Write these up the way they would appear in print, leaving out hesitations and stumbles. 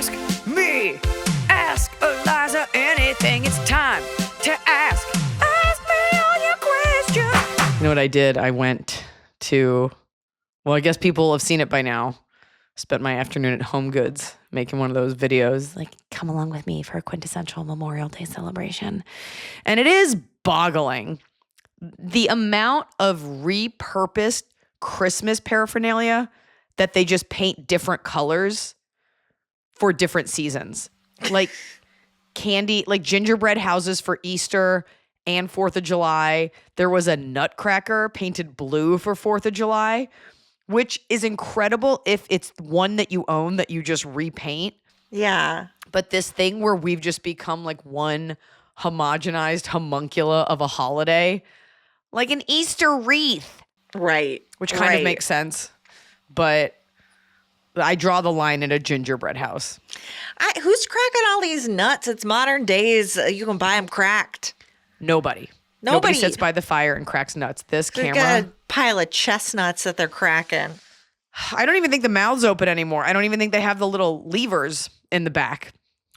ask me. Ask Iliza anything. It's time to ask. Ask me all your questions. You know what I did? I went to, well, I guess people have seen it by now. Spent my afternoon at HomeGoods making one of those videos, like, come along with me for a quintessential Memorial Day celebration. And it is boggling the amount of repurposed Christmas paraphernalia that they just paint different colors for different seasons. Like candy, like gingerbread houses for Easter and 4th of July. There was a nutcracker painted blue for 4th of July, which is incredible if it's one that you own that you just repaint. Yeah. But this thing where we've just become like one homogenized homuncula of a holiday, like an Easter wreath. Right. Which kind of makes sense. But I draw the line at a gingerbread house. Who's cracking all these nuts? It's modern days. You can buy them cracked. Nobody sits by the fire and cracks nuts. This They camera. got a pile of chestnuts that they're cracking. I don't even think the mouths open anymore. I don't even think they have the little levers in the back.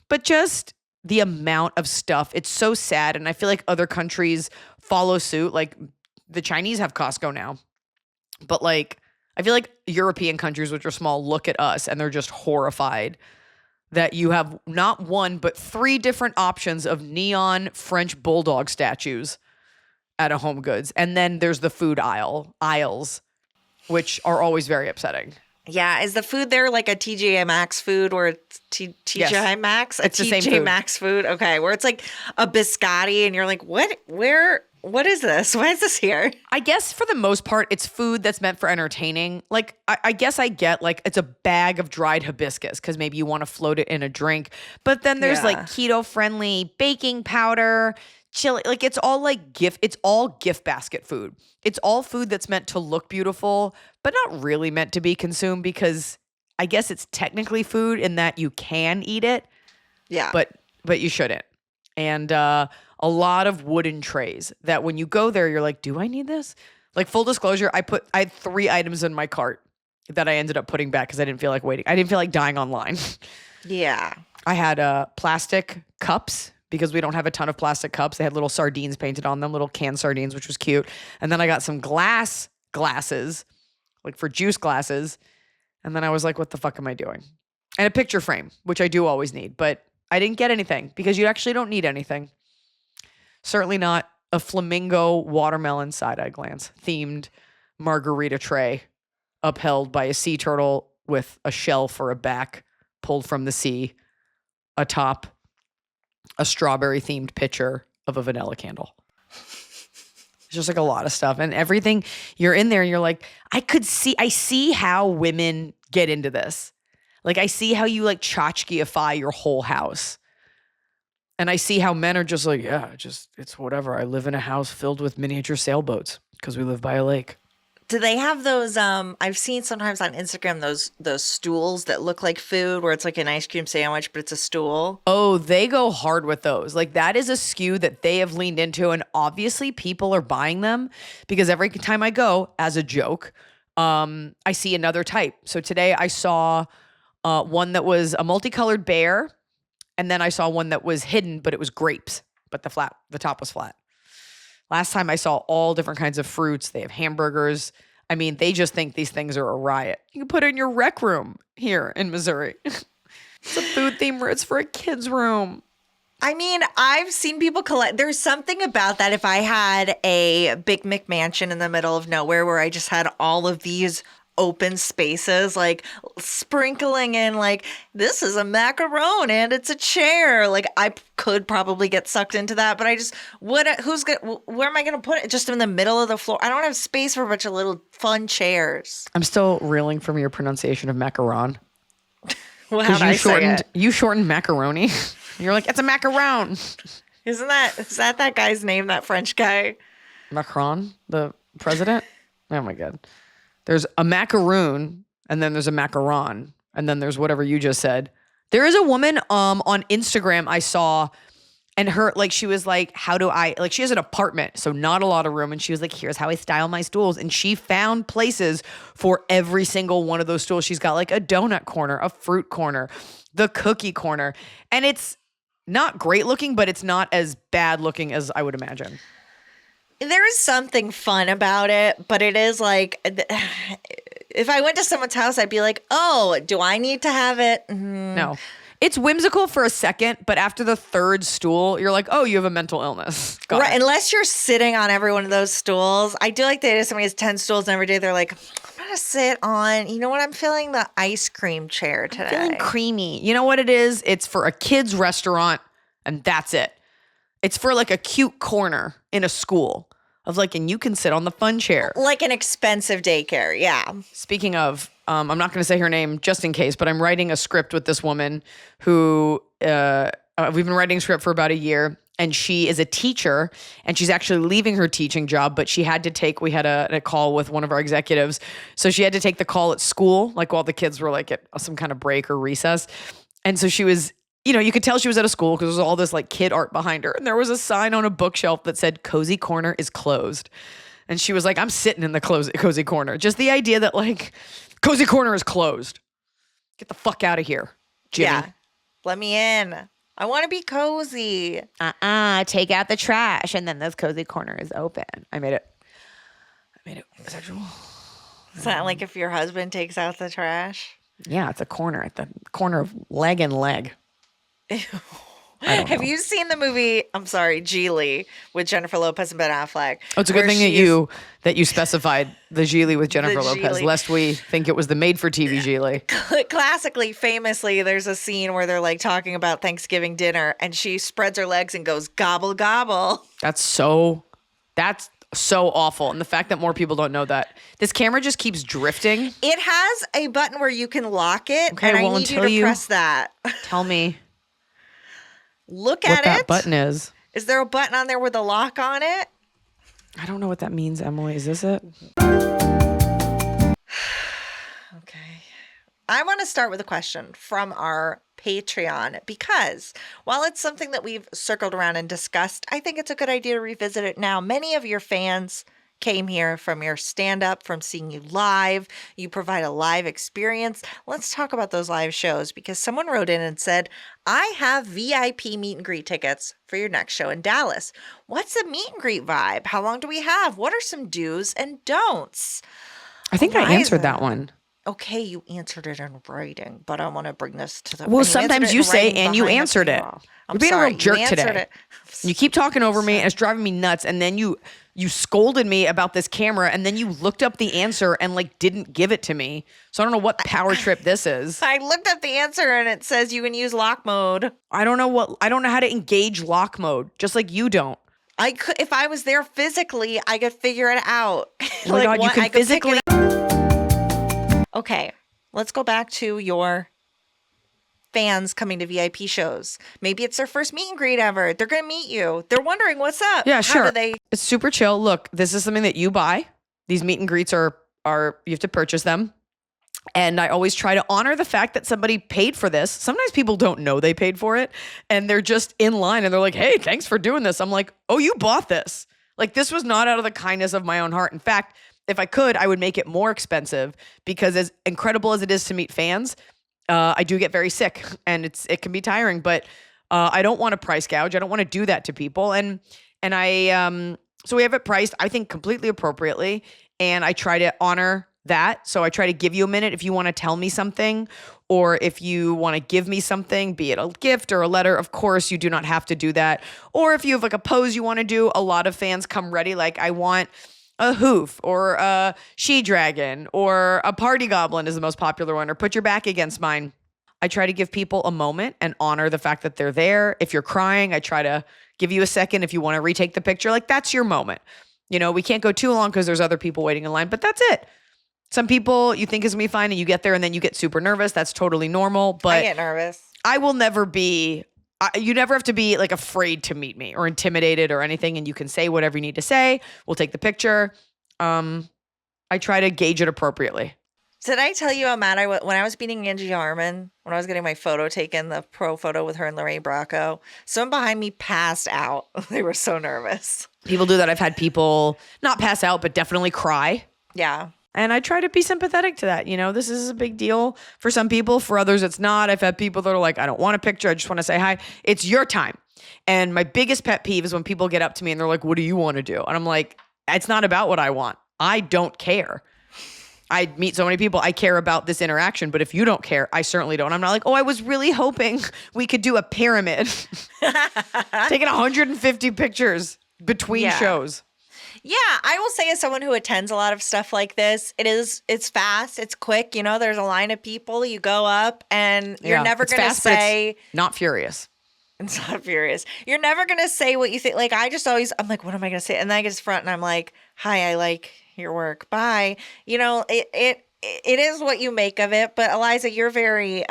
But just the amount of stuff. It's so sad. And I feel like other countries follow suit. Like the Chinese have Costco now. But like, I feel like European countries, which are small, look at us and they're just horrified that you have not one, but 3 different options of neon French bulldog statues at a HomeGoods. And then there's the food aisles, which are always very upsetting. Yeah. Is the food there like a TJ Maxx food or it's TJ Maxx? It's the same food. Maxx food? Okay. Where it's like a biscotti and you're like, what is this? Why is this here? I guess for the most part, it's food that's meant for entertaining. Like, I guess I get like it's a bag of dried hibiscus because maybe you want to float it in a drink. But then there's like keto-friendly baking powder, chili. Like it's all like it's all gift basket food. It's all food that's meant to look beautiful, but not really meant to be consumed because I guess it's technically food in that you can eat it. Yeah. But you shouldn't. And a lot of wooden trays that when you go there, you're like, do I need this? Like full disclosure, I had 3 items in my cart that I ended up putting back because I didn't feel like waiting. I didn't feel like dying online. Yeah. I had plastic cups because we don't have a ton of plastic cups. They had little sardines painted on them, little canned sardines, which was cute. And then I got some glasses, like for juice glasses. And then I was like, what the fuck am I doing? And a picture frame, which I do always need. But I didn't get anything because you actually don't need anything. Certainly not a flamingo watermelon side-eye glance themed margarita tray upheld by a sea turtle with a shell for a back pulled from the sea atop a strawberry themed pitcher of a vanilla candle. It's just like a lot of stuff. And everything, you're in there and you're like, I see how women get into this. Like I see how you like tchotchkeify your whole house. And I see how men are just like, yeah, it's whatever. I live in a house filled with miniature sailboats because we live by a lake. Do they have those? I've seen sometimes on Instagram those stools that look like food, where it's like an ice cream sandwich, but it's a stool. Oh, they go hard with those. Like that is a SKU that they have leaned into, and obviously people are buying them because every time I go, as a joke, I see another type. So today I saw one that was a multicolored bear, and then I saw one that was hidden, but it was grapes, but the top was flat. Last time I saw all different kinds of fruits. They have hamburgers. I mean, they just think these things are a riot. You can put it in your rec room here in Missouri. It's a food theme where it's for a kid's room. I mean, I've seen people collect. There's something about that. If I had a big McMansion in the middle of nowhere where I just had all of these open spaces, like sprinkling in like, this is a macaron and it's a chair. Like I could probably get sucked into that, but where am I going to put it? Just in the middle of the floor? I don't have space for a bunch of little fun chairs. I'm still reeling from your pronunciation of macaron. Well, how did I say it? You shortened macaroni. You're like, it's a macaron. Is that guy's name, that French guy? Macron, the president? Oh my God. There's a macaroon, and then there's a macaron, and then there's whatever you just said. There is a woman on Instagram I saw And her, like, she was like, how do I, like, she has an apartment, so not a lot of room. And she was like, here's how I style my stools. And she found places for every single one of those stools. She's got like a donut corner, a fruit corner, the cookie corner. And it's not great looking, but it's not as bad looking as I would imagine. There is something fun about it, but it is like, if I went to someone's house, I'd be like, oh, do I need to have it? No. It's whimsical for a second, but after the third stool, you're like, oh, you have a mental illness. Got Right, it. unless you're sitting on every one of those stools. I do like the idea of somebody has 10 stools and every day they're like, I'm going to sit on, you know what, I'm feeling the ice cream chair today. Feeling creamy. You know what it is? It's for a kid's restaurant, and that's it. It's for like a cute corner in a school of like, and you can sit on the fun chair. Like an expensive daycare, yeah. Speaking of, I'm not going to say her name just in case, but I'm writing a script with this woman who we've been writing a script for about a year, and she is a teacher, and she's actually leaving her teaching job, but she had to take, we had a call with one of our executives, so she had to take the call at school, like while the kids were like at some kind of break or recess, and so she was, you know, you could tell she was at a school because there was all this like kid art behind her, and there was a sign on a bookshelf that said "Cozy Corner is closed," and she was like, "I'm sitting in the cozy corner." Just the idea that like cozy corner is closed. Get the fuck out of here, Jimmy. Yeah, let me in. I want to be cozy. Take out the trash, and then this cozy corner is open. I made it sexual. It's not like if your husband takes out the trash. Yeah, it's a corner at the corner of leg and leg. Have you seen the movie, I'm sorry, Geely with Jennifer Lopez and Ben Affleck? Oh, it's a good thing that you specified the Geely with Jennifer Lopez, Geely. lest we think it was the made-for-TV Geely. Classically, famously, there's a scene where they're like talking about Thanksgiving dinner and she spreads her legs and goes, gobble, gobble. That's so awful. And the fact that more people don't know that. This camera just keeps drifting. It has a button where you can lock it, Okay, and well, I need you to press that. Tell me Look what at that it. button is. Is there a button on there with a lock on it? I don't know what that means, Emily. Is this it? Okay. I want to start with a question from our Patreon because while it's something that we've circled around and discussed, I think it's a good idea to revisit it now. Many of your fans came here from your stand-up, from seeing you live. You provide a live experience. Let's talk about those live shows because someone wrote in and said, I have VIP meet and greet tickets for your next show in Dallas. What's the meet and greet vibe? How long do we have? What are some do's and don'ts? I think I answered that one. Okay, you answered it in writing, but I want to bring this to the... Well, sometimes you say, and you answered it. You're being a real jerk today. You keep talking over me, and it's driving me nuts. And then you scolded me about this camera, and then you looked up the answer and like didn't give it to me. So I don't know what power trip this is. I looked up the answer, and it says you can use lock mode. I don't know how to engage lock mode, just like you don't. I could, if I was there physically, I could figure it out. Oh my God, you can physically. Okay, let's go back to your fans coming to VIP shows. Maybe it's their first meet and greet ever. They're going to meet you. They're wondering what's up. Yeah, sure. How do they... It's super chill. Look, this is something that you buy. These meet and greets are you have to purchase them. And I always try to honor the fact that somebody paid for this. Sometimes people don't know they paid for it and they're just in line and they're like, hey, thanks for doing this. I'm like, oh, you bought this. Like, this was not out of the kindness of my own heart. In fact, if I could, I would make it more expensive because as incredible as it is to meet fans, I do get very sick and it can be tiring, but I don't want to price gouge. I don't want to do that to people. And so we have it priced, I think, completely appropriately. And I try to honor that. So I try to give you a minute if you want to tell me something or if you want to give me something, be it a gift or a letter. Of course, you do not have to do that. Or if you have like a pose you want to do, a lot of fans come ready. Like, I want a hoof or a she-dragon or a party goblin is the most popular one, or put your back against mine. I try to give people a moment and honor the fact that they're there. If you're crying, I try to give you a second. If you want to retake the picture, like, that's your moment. You know, we can't go too long because there's other people waiting in line, but that's it. Some people you think is gonna be fine and you get there and then you get super nervous. That's totally normal. But I get nervous. I will never be, you never have to be like afraid to meet me or intimidated or anything. And you can say whatever you need to say. We'll take the picture. I try to gauge it appropriately. Did I tell you how mad when I was meeting Angie Harmon, when I was getting my photo taken, the pro photo with her and Lorraine Bracco, someone behind me passed out. They were so nervous. People do that. I've had people not pass out, but definitely cry. Yeah. And I try to be sympathetic to that. You know, this is a big deal for some people. For others, it's not. I've had people that are like, I don't want a picture. I just want to say hi. It's your time. And my biggest pet peeve is when people get up to me and they're like, what do you want to do? And I'm like, it's not about what I want. I don't care. I meet so many people. I care about this interaction. But if you don't care, I certainly don't. I'm not like, oh, I was really hoping we could do a pyramid. Taking 150 pictures between shows. Yeah, I will say as someone who attends a lot of stuff like this, it's fast, it's quick. You know, there's a line of people, you go up and you're never going to say. Not furious. It's not furious. You're never going to say what you think. Like, I'm like, what am I going to say? And then I get to front and I'm like, hi, I like your work. Bye. You know, it is what you make of it. But Iliza, you're very,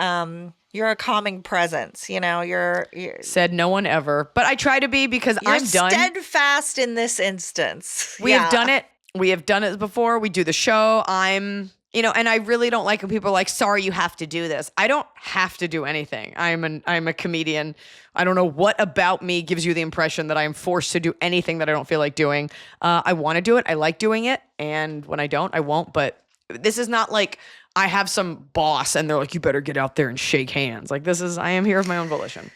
you're a calming presence. You know, you're said no one ever, but I try to be because I'm done. Steadfast in this instance. We have done it. We have done it before. We do the show. And I really don't like when people are like, sorry, you have to do this. I don't have to do anything. I'm a comedian. I don't know what about me gives you the impression that I am forced to do anything that I don't feel like doing. I want to do it. I like doing it. And when I don't, I won't. But this is not like I have some boss and they're like, you better get out there and shake hands. Like I am here of my own volition.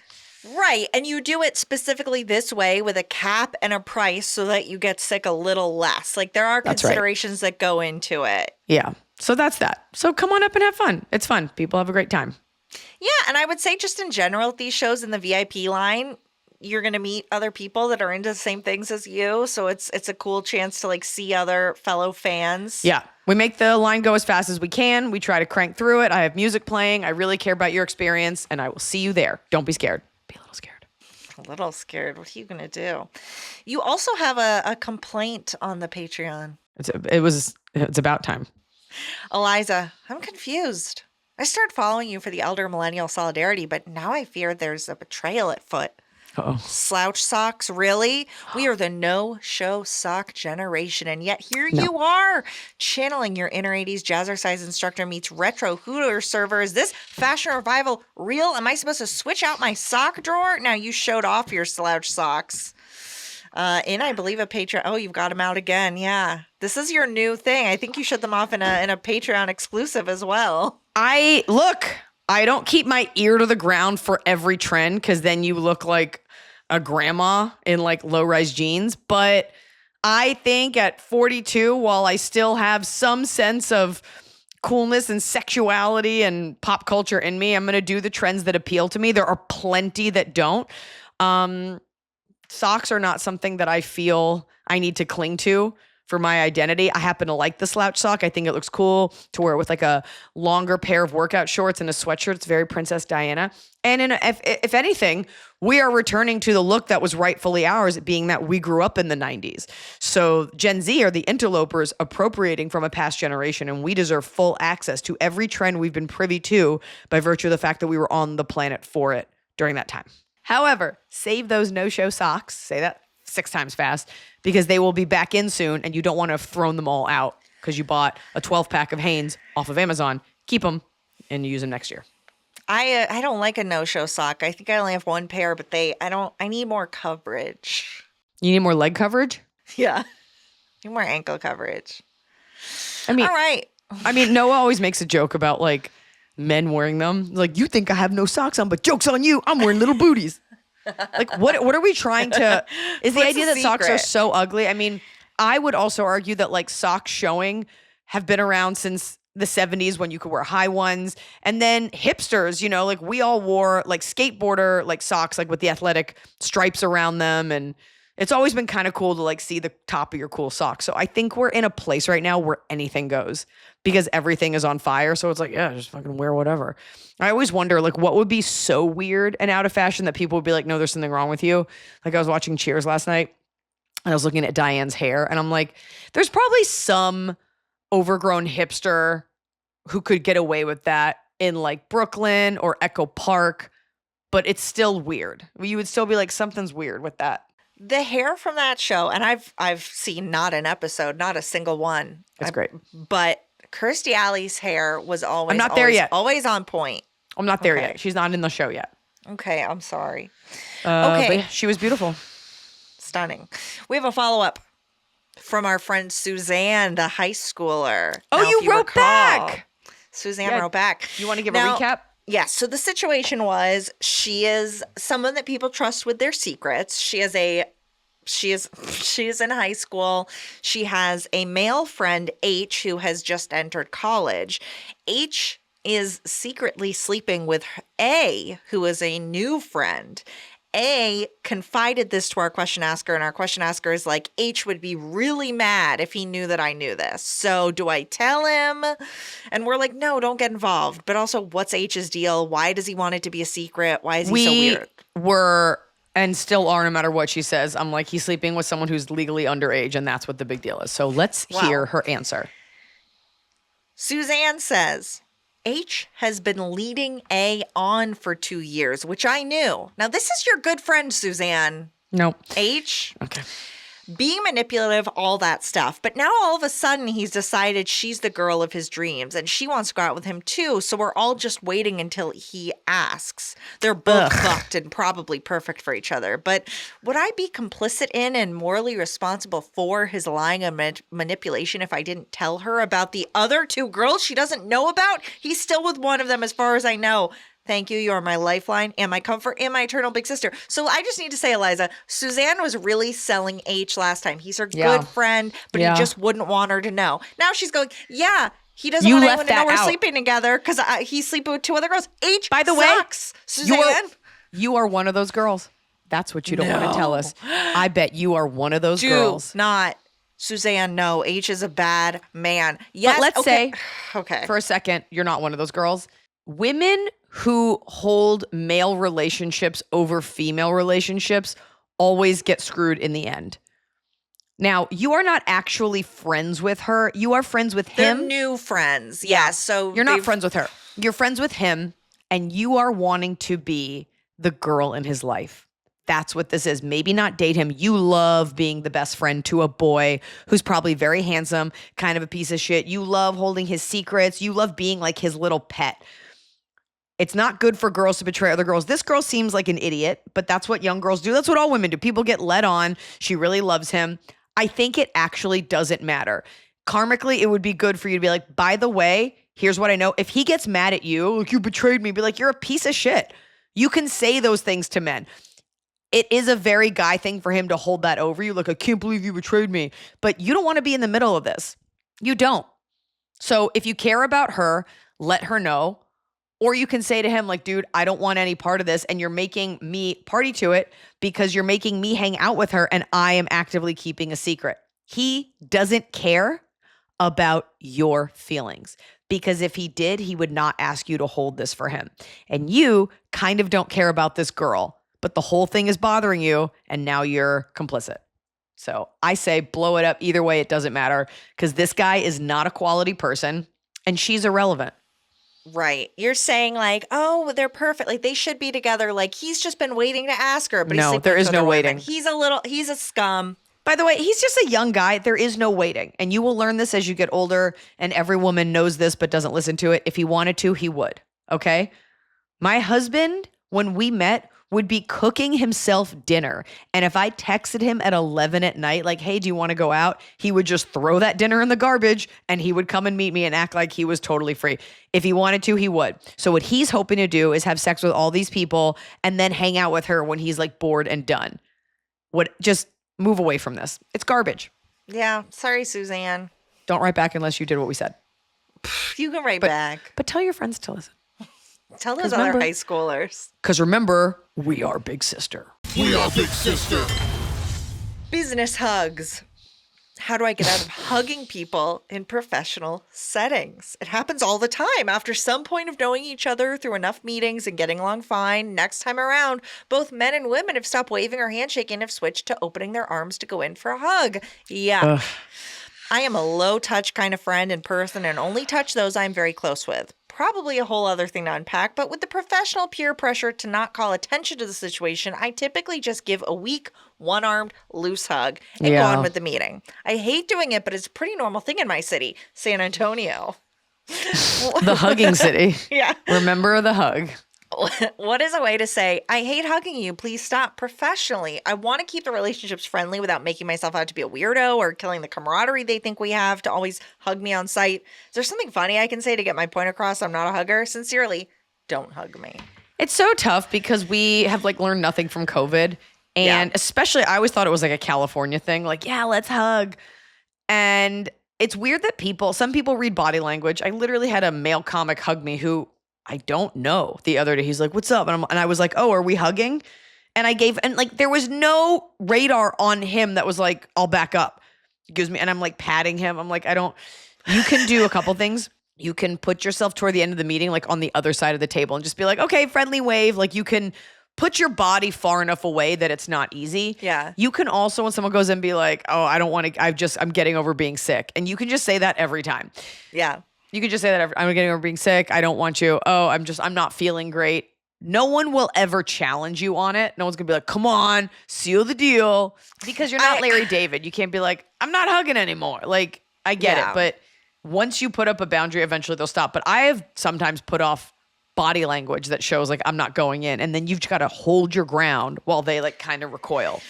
Right. And you do it specifically this way with a cap and a price so that you get sick a little less. Like there are considerations that go into it. Yeah. So that's that. So come on up and have fun. It's fun. People have a great time. Yeah. And I would say just in general, at these shows in the VIP line, you're going to meet other people that are into the same things as you. So it's a cool chance to like see other fellow fans. Yeah. We make the line go as fast as we can. We try to crank through it. I have music playing. I really care about your experience and I will see you there. Don't be scared. Be a little scared. A little scared. What are you going to do? You also have a complaint on the Patreon. It's about time. Iliza, I'm confused. I started following you for the elder millennial solidarity, but now I fear there's a betrayal at foot. Uh-oh. Slouch socks, really? We are the no-show sock generation, and yet here you are, channeling your inner 80s jazzercise instructor meets retro Hooter server. Is this fashion revival real? Am I supposed to switch out my sock drawer? Now, you showed off your slouch socks. I believe, a Patreon. Oh, you've got them out again. Yeah. This is your new thing. I think you showed them off in a Patreon exclusive as well. I don't keep my ear to the ground for every trend because then you look like a grandma in like low-rise jeans. But I think at 42, while I still have some sense of coolness and sexuality and pop culture in me, I'm going to do the trends that appeal to me. There are plenty that don't. Socks are not something that I feel I need to cling to for my identity. I happen to like the slouch sock. I think it looks cool to wear with like a longer pair of workout shorts and a sweatshirt. It's very Princess Diana. And if anything, we are returning to the look that was rightfully ours, being that we grew up in the 90s. So Gen Z are the interlopers appropriating from a past generation, and we deserve full access to every trend we've been privy to by virtue of the fact that we were on the planet for it during that time. However, save those no-show socks, say that 6 times fast, because they will be back in soon and you don't want to have thrown them all out because you bought a 12-pack of Hanes off of Amazon. Keep them and use them next year. I don't like a no-show sock. I think I only have one pair, but I need more coverage. You need more leg coverage? Yeah. Need more ankle coverage. All right. Noah always makes a joke about like men wearing them. Like, you think I have no socks on, but joke's on you. I'm wearing little booties. Like, what are we trying to... Is the idea that socks are so ugly? I mean, I would also argue that, like, socks showing have been around since the 70s when you could wear high ones. And then hipsters, you know, like, we all wore, like, skateboarder, like, socks, like, with the athletic stripes around them. And it's always been kind of cool to, like, see the top of your cool socks. So I think we're in a place right now where anything goes because everything is on fire. So it's like, yeah, just fucking wear whatever. I always wonder, like, what would be so weird and out of fashion that people would be like, no, there's something wrong with you. Like, I was watching Cheers last night and I was looking at Diane's hair and I'm like, there's probably some overgrown hipster who could get away with that in like Brooklyn or Echo Park, but it's still weird. You would still be like, something's weird with that. The hair from that show, and I've seen not an episode, not a single one. It's great. But Kirstie Alley's hair was always I'm not there yet. Always on point. I'm not there yet. She's not in the show yet. Okay, I'm sorry. But yeah, she was beautiful. Stunning. We have a follow-up from our friend Suzanne, the high schooler. Oh, Now, if you wrote recall, back. Suzanne wrote back. You want to give Now, a recap? Yes. So the situation was she is someone that people trust with their secrets. She is in high school. She has a male friend, H, who has just entered college. H is secretly sleeping with A, who is a new friend. A confided this to our question asker, and our question asker is like, H would be really mad if he knew that I knew this. So do I tell him? And we're like, no, don't get involved. But also, what's H's deal? Why does he want it to be a secret? Why is he so weird? We were and still are, no matter what she says. I'm like, he's sleeping with someone who's legally underage, and that's what the big deal is. So let's hear her answer. Suzanne says, H has been leading A on for 2 years, which I knew. Now, this is your good friend, Suzanne. Nope. H. Okay. Being manipulative, all that stuff. But now all of a sudden he's decided she's the girl of his dreams and she wants to go out with him too. So we're all just waiting until he asks. They're both fucked and probably perfect for each other. But would I be complicit in and morally responsible for his lying and manipulation if I didn't tell her about the other 2 girls she doesn't know about? He's still with one of them as far as I know. Thank you. You are my lifeline and my comfort and my eternal big sister. So I just need to say, Iliza, Suzanne was really selling H last time. He's her good friend, but he just wouldn't want her to know. Now she's going, he doesn't want anyone to know we're sleeping together because he's sleeping with 2 other girls. H, by the sucks. Way, Suzanne. You are one of those girls. That's what you don't want to tell us. I bet you are one of those girls. Not. Suzanne, no. H is a bad man. Yes. But let's say, for a second, you're not one of those girls. Women who hold male relationships over female relationships always get screwed in the end. Now, you are not actually friends with her. You are friends with him. They're new friends. Yeah. So you're not friends with her. You're friends with him, and you are wanting to be the girl in his life. That's what this is. Maybe not date him. You love being the best friend to a boy who's probably very handsome, kind of a piece of shit. You love holding his secrets. You love being like his little pet. It's not good for girls to betray other girls. This girl seems like an idiot, but that's what young girls do. That's what all women do. People get led on. She really loves him. I think it actually doesn't matter. Karmically, it would be good for you to be like, by the way, here's what I know. If he gets mad at you, like you betrayed me, be like, you're a piece of shit. You can say those things to men. It is a very guy thing for him to hold that over you. Like, I can't believe you betrayed me. But you don't want to be in the middle of this. You don't. So if you care about her, let her know. Or you can say to him, like, dude, I don't want any part of this. And you're making me party to it because you're making me hang out with her and I am actively keeping a secret. He doesn't care about your feelings because if he did, he would not ask you to hold this for him. And you kind of don't care about this girl, but the whole thing is bothering you and now you're complicit. So I say blow it up. Either way, it doesn't matter because this guy is not a quality person and she's irrelevant. Right. You're saying like, oh, they're perfect. Like they should be together. Like he's just been waiting to ask her. But no, there is no waiting. He's a scum. By the way, he's just a young guy. There is no waiting. And you will learn this as you get older. And every woman knows this, but doesn't listen to it. If he wanted to, he would. Okay. My husband, when we met, would be cooking himself dinner. And if I texted him at 11 at night, like, hey, do you want to go out? He would just throw that dinner in the garbage and he would come and meet me and act like he was totally free. If he wanted to, he would. So what he's hoping to do is have sex with all these people and then hang out with her when he's like bored and done. Just move away from this. It's garbage. Yeah. Sorry, Suzanne. Don't write back unless you did what we said. You can write back. But tell your friends to listen. Tell those other high schoolers. Because remember, we are big sister. We are big sister. Business hugs. How do I get out of hugging people in professional settings? It happens all the time. After some point of knowing each other through enough meetings and getting along fine, next time around, both men and women have stopped waving or handshaking and have switched to opening their arms to go in for a hug. I am a low touch kind of friend in person and only touch those I'm very close with. probably a whole other thing to unpack, but with the professional peer pressure to not call attention to the situation, I typically just give a weak, one-armed, loose hug and go on with the meeting. I hate doing it, but it's a pretty normal thing in my city, San Antonio. The hugging city. Yeah. Remember the hug. What is a way to say, I hate hugging you, please stop professionally? I want to keep the relationships friendly without making myself out to be a weirdo or killing the camaraderie they think we have to always hug me on sight. Is there something funny I can say to get my point across? I'm not a hugger. Sincerely, don't hug me. It's so tough because we have like learned nothing from COVID. And especially, I always thought it was like a California thing. Like, yeah, let's hug. And it's weird that some people read body language. I literally had a male comic hug me who I don't know the other day. He's like, what's up? And I was like, oh, are we hugging? And like, there was no radar on him that was like, I'll back up. He gives me, and I'm like patting him. I'm like, you can do a couple things. You can put yourself toward the end of the meeting, like on the other side of the table and just be like, okay, friendly wave. Like you can put your body far enough away that it's not easy. Yeah. You can also, when someone goes in, be like, oh, I don't want to, I'm getting over being sick. And you can just say that every time. Yeah. You could just say that I'm getting over being sick. I don't want you. Oh, I'm not feeling great. No one will ever challenge you on it. No one's gonna be like, come on, seal the deal. Because you're not Larry David. You can't be like, I'm not hugging anymore. Like, I get it. But once you put up a boundary, eventually they'll stop. But I have sometimes put off body language that shows like I'm not going in. And then you've got to hold your ground while they like kind of recoil.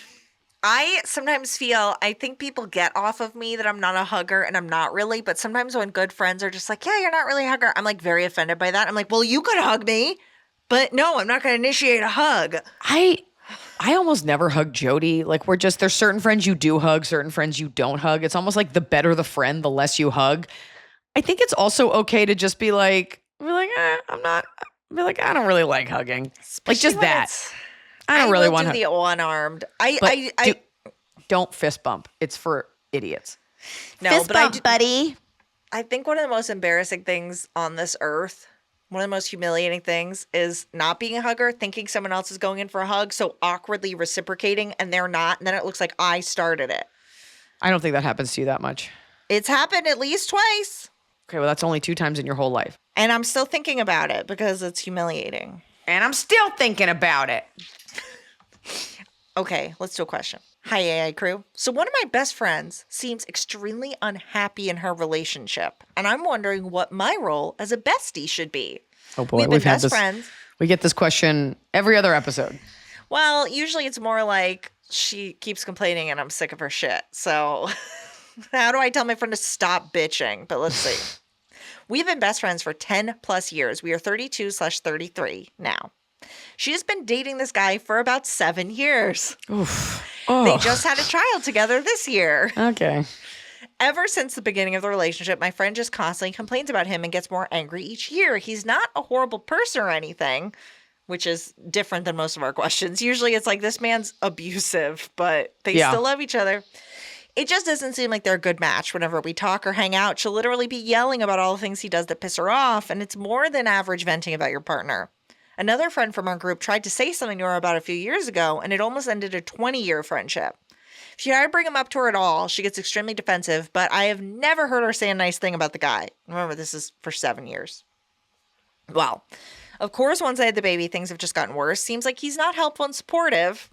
I sometimes I think people get off of me that I'm not a hugger and I'm not really, but sometimes when good friends are just like, yeah, you're not really a hugger, I'm like very offended by that. I'm like, well, you could hug me, but no, I'm not going to initiate a hug. I almost never hug Jody. Like there's certain friends you do hug, certain friends you don't hug. It's almost like the better the friend, the less you hug. I think it's also okay to just be like, I don't really like hugging. Especially like just that. I don't really want to. The one-armed. Don't fist bump. It's for idiots. No, fist bump, buddy. I think one of the most embarrassing things on this earth, one of the most humiliating things, is not being a hugger, thinking someone else is going in for a hug, so awkwardly reciprocating, and they're not, and then it looks like I started it. I don't think that happens to you that much. It's happened at least twice. Okay, well, that's only 2 times in your whole life. And I'm still thinking about it because it's humiliating. And I'm still thinking about it. Okay, let's do a question. Hi, AI crew. So one of my best friends seems extremely unhappy in her relationship, and I'm wondering what my role as a bestie should be. Oh boy, we've had best friends. We get this question every other episode. Well, usually it's more like she keeps complaining and I'm sick of her shit. So how do I tell my friend to stop bitching? But let's see. We've been best friends for 10 plus years. We are 32/33 now. She has been dating this guy for about 7 years. Oof. They just had a child together this year. Okay. Ever since the beginning of the relationship, my friend just constantly complains about him and gets more angry each year. He's not a horrible person or anything, which is different than most of our questions. Usually it's like, this man's abusive, but they still love each other. It just doesn't seem like they're a good match. Whenever we talk or hang out, she'll literally be yelling about all the things he does that piss her off, and it's more than average venting about your partner. Another friend from our group tried to say something to her about a few years ago, and it almost ended a 20-year friendship. If you try to bring him up to her at all, she gets extremely defensive, but I have never heard her say a nice thing about the guy. Remember, this is for 7 years. Well, of course, once I had the baby, things have just gotten worse. Seems like he's not helpful and supportive,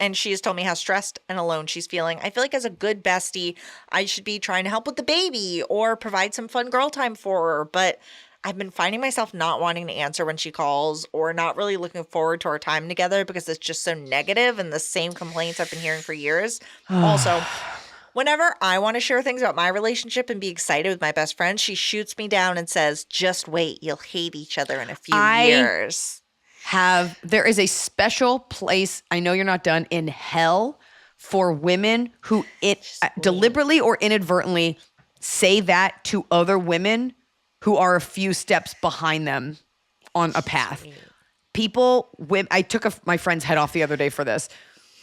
and she has told me how stressed and alone she's feeling. I feel like as a good bestie, I should be trying to help with the baby or provide some fun girl time for her, but I've been finding myself not wanting to answer when she calls or not really looking forward to our time together because it's just so negative and the same complaints I've been hearing for years. Also, whenever I want to share things about my relationship and be excited with my best friend, she shoots me down and says, just wait, you'll hate each other in a few years. There is a special place, I know you're not done, in hell for women who deliberately or inadvertently say that to other women who are a few steps behind them on a path. I took my friend's head off the other day for this.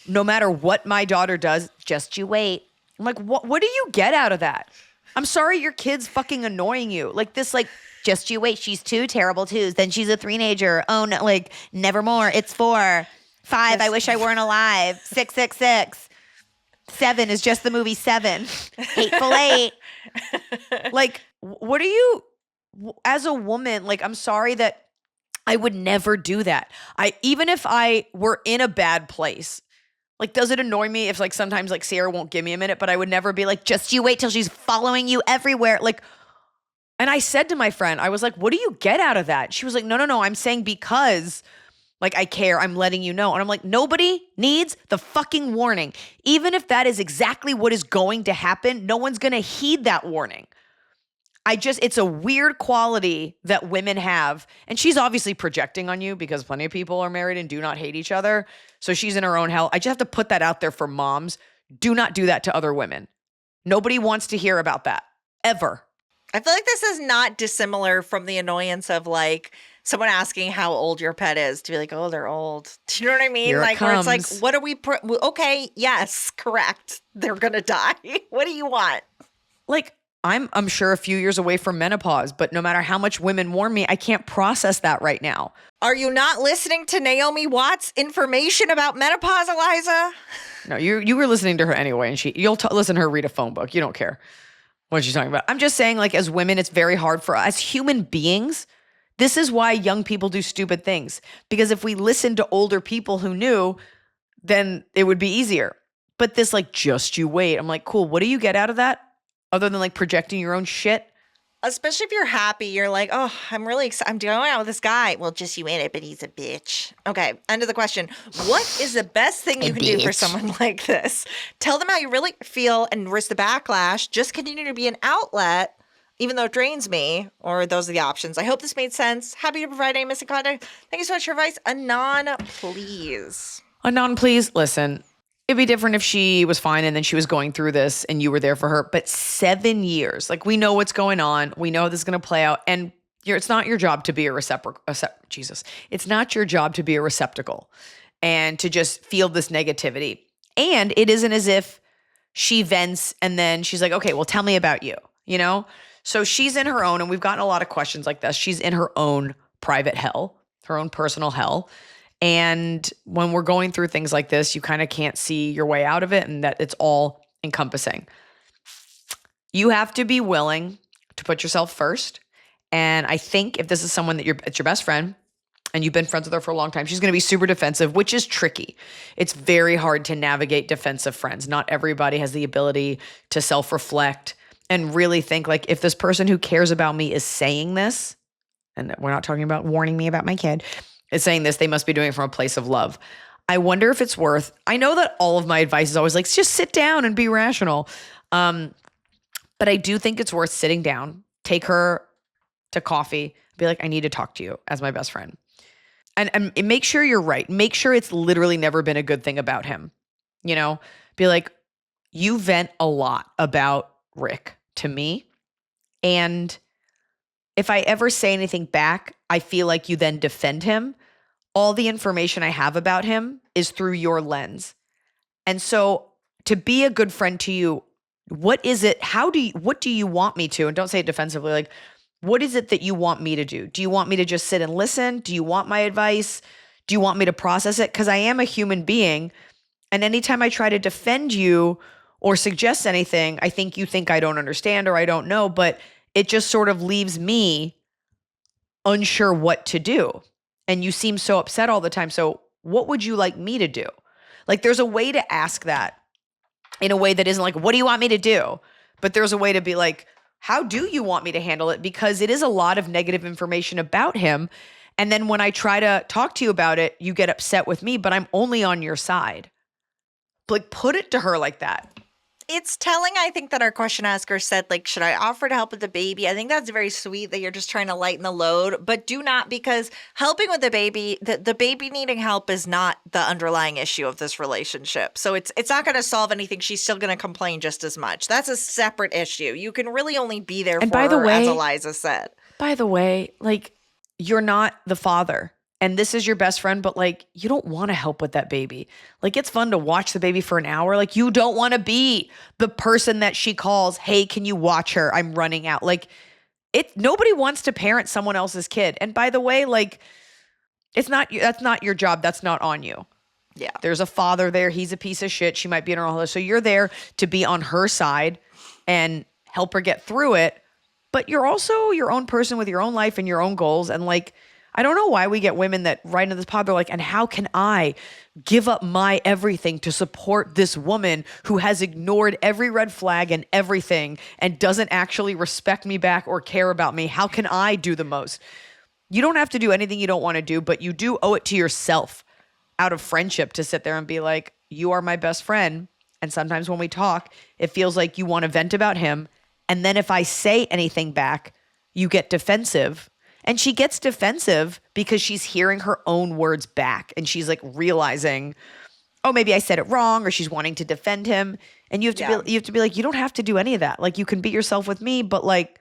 No matter what my daughter does, just you wait. I'm like, what do you get out of that? I'm sorry your kid's fucking annoying you. Like this, like, just you wait. She's 2 terrible 2s. Then she's a 3-nager. Oh, no, like, nevermore. It's 4. 5, I wish I weren't alive. 666. 7 is just the movie 7. Hateful 8. Like, what are you... as a woman, like, I'm sorry that I would never do that. Even if I were in a bad place, like, does it annoy me if, like, sometimes, like, Sarah won't give me a minute, but I would never be like, just you wait till she's following you everywhere. Like, and I said to my friend, I was like, what do you get out of that? She was like, no. I'm saying because, like, I care. I'm letting you know. And I'm like, nobody needs the fucking warning. Even if that is exactly what is going to happen, no one's going to heed that warning. It's a weird quality that women have. And she's obviously projecting on you because plenty of people are married and do not hate each other. So she's in her own hell. I just have to put that out there for moms. Do not do that to other women. Nobody wants to hear about that, ever. I feel like this is not dissimilar from the annoyance of like someone asking how old your pet is to be like, oh, they're old. Do you know what I mean? Here it Like, where it's like, comes. what are we, okay, yes, correct. They're going to die. What do you want? Like, I'm sure a few years away from menopause, but no matter how much women warn me, I can't process that right now. Are you not listening to Naomi Watts' information about menopause, Iliza? No, you were listening to her anyway, and you'll listen to her read a phone book. You don't care what she's talking about. I'm just saying, like, as women, it's very hard for us as human beings. This is why young people do stupid things, because if we listened to older people who knew, then it would be easier. But this, like, just you wait. I'm like, cool. What do you get out of that? Other than, like, projecting your own shit? Especially if you're happy, you're like, oh, I'm really excited. I'm going out with this guy. Well, just you wait it, but he's a bitch. Okay, end of the question. What is the best thing you can do for someone like this? Tell them how you really feel and risk the backlash. Just continue to be an outlet, even though it drains me, or those are the options. I hope this made sense. Happy to provide any missing content. Thank you so much for your advice. Anon, please. Anon, please. Listen, it'd be different if she was fine and then she was going through this and you were there for her. But 7 years, like, we know what's going on. We know this is going to play out. And it's not your job to be a receptacle. It's not your job to be a receptacle and to just feel this negativity. And it isn't as if she vents and then she's like, okay, well, tell me about you, you know? So she's in her own, and we've gotten a lot of questions like this. She's in her own private hell, her own personal hell. And when we're going through things like this, you kind of can't see your way out of it, and that it's all encompassing. You have to be willing to put yourself first. And I think if this is someone that it's your best friend and you've been friends with her for a long time, she's going to be super defensive, which is tricky. It's very hard to navigate defensive friends. Not everybody has the ability to self-reflect and really think, like, if this person who cares about me is saying this, and we're not talking about warning me about my kid, is saying this, they must be doing it from a place of love. I wonder if it's worth, I know that all of my advice is always like, just sit down and be rational. But I do think it's worth sitting down, take her to coffee, be like, I need to talk to you as my best friend. And make sure you're right. Make sure it's literally never been a good thing about him. You know, be like, you vent a lot about Rick to me. And if I ever say anything back, I feel like you then defend him. All the information I have about him is through your lens. And so to be a good friend to you, what is it? What do you want me to? And don't say it defensively. Like, what is it that you want me to do? Do you want me to just sit and listen? Do you want my advice? Do you want me to process it? Because I am a human being. And anytime I try to defend you or suggest anything, I think you think I don't understand or I don't know, but it just sort of leaves me unsure what to do. And you seem so upset all the time. So what would you like me to do? Like, there's a way to ask that in a way that isn't like, what do you want me to do? But there's a way to be like, how do you want me to handle it? Because it is a lot of negative information about him. And then when I try to talk to you about it, you get upset with me, but I'm only on your side. Like, put it to her like that. It's telling, I think, that our question asker said, like, should I offer to help with the baby? I think that's very sweet that you're just trying to lighten the load, but do not, because helping with the baby, the baby needing help is not the underlying issue of this relationship. So it's not going to solve anything. She's still going to complain just as much. That's a separate issue. You can really only be there for her, as Iliza said. By the way, like, you're not the father. And this is your best friend, but, like, you don't want to help with that baby. Like, it's fun to watch the baby for an hour. Like, you don't want to be the person that she calls, hey, can you watch her? I'm running out. Like, nobody wants to parent someone else's kid. And by the way, like, that's not your job. That's not on you. Yeah. There's a father there. He's a piece of shit. She might be in her own. So you're there to be on her side and help her get through it. but you're also your own person with your own life and your own goals. And like, I don't know why we get women that write into this pod, they're like, and how can I give up my everything to support this woman who has ignored every red flag and everything and doesn't actually respect me back or care about me? How can I do the most? You don't have to do anything you don't want to do, but you do owe it to yourself out of friendship to sit there and be like, you are my best friend. And sometimes when we talk, it feels like you want to vent about him. And then if I say anything back, you get defensive. And she gets defensive because she's hearing her own words back. And she's like realizing, oh, maybe I said it wrong, or she's wanting to defend him. And you have to be like, you don't have to do any of that. Like, you can be yourself with me, but like,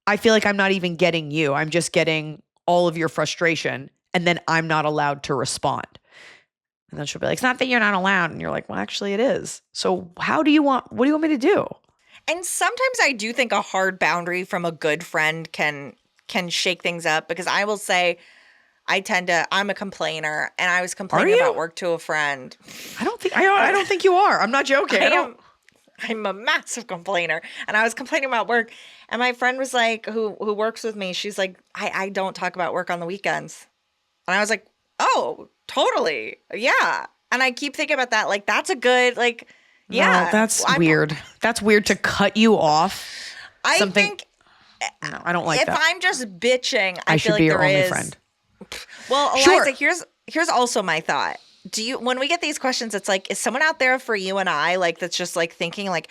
I feel like I'm not even getting you. I'm just getting all of your frustration. And then I'm not allowed to respond. And then she'll be like, it's not that you're not allowed. And you're like, well, actually it is. So what do you want me to do? And sometimes I do think a hard boundary from a good friend can shake things up, because I will say I'm a complainer, and I was complaining about work to a friend. I don't think you are. I'm not joking. I'm a massive complainer, and I was complaining about work, and my friend was like, who works with me, she's like, I don't talk about work on the weekends. And I was like, oh, totally. Yeah. And I keep thinking about that. Like, that's a good, like, yeah. No, that's weird. That's weird to cut you off. I think no, I don't like that. If I'm just bitching, I feel should be like your there only is. friend. Well, Iliza, Sure. here's also my thought. When we get these questions, it's like, is someone out there for you and I, like, that's just like thinking like,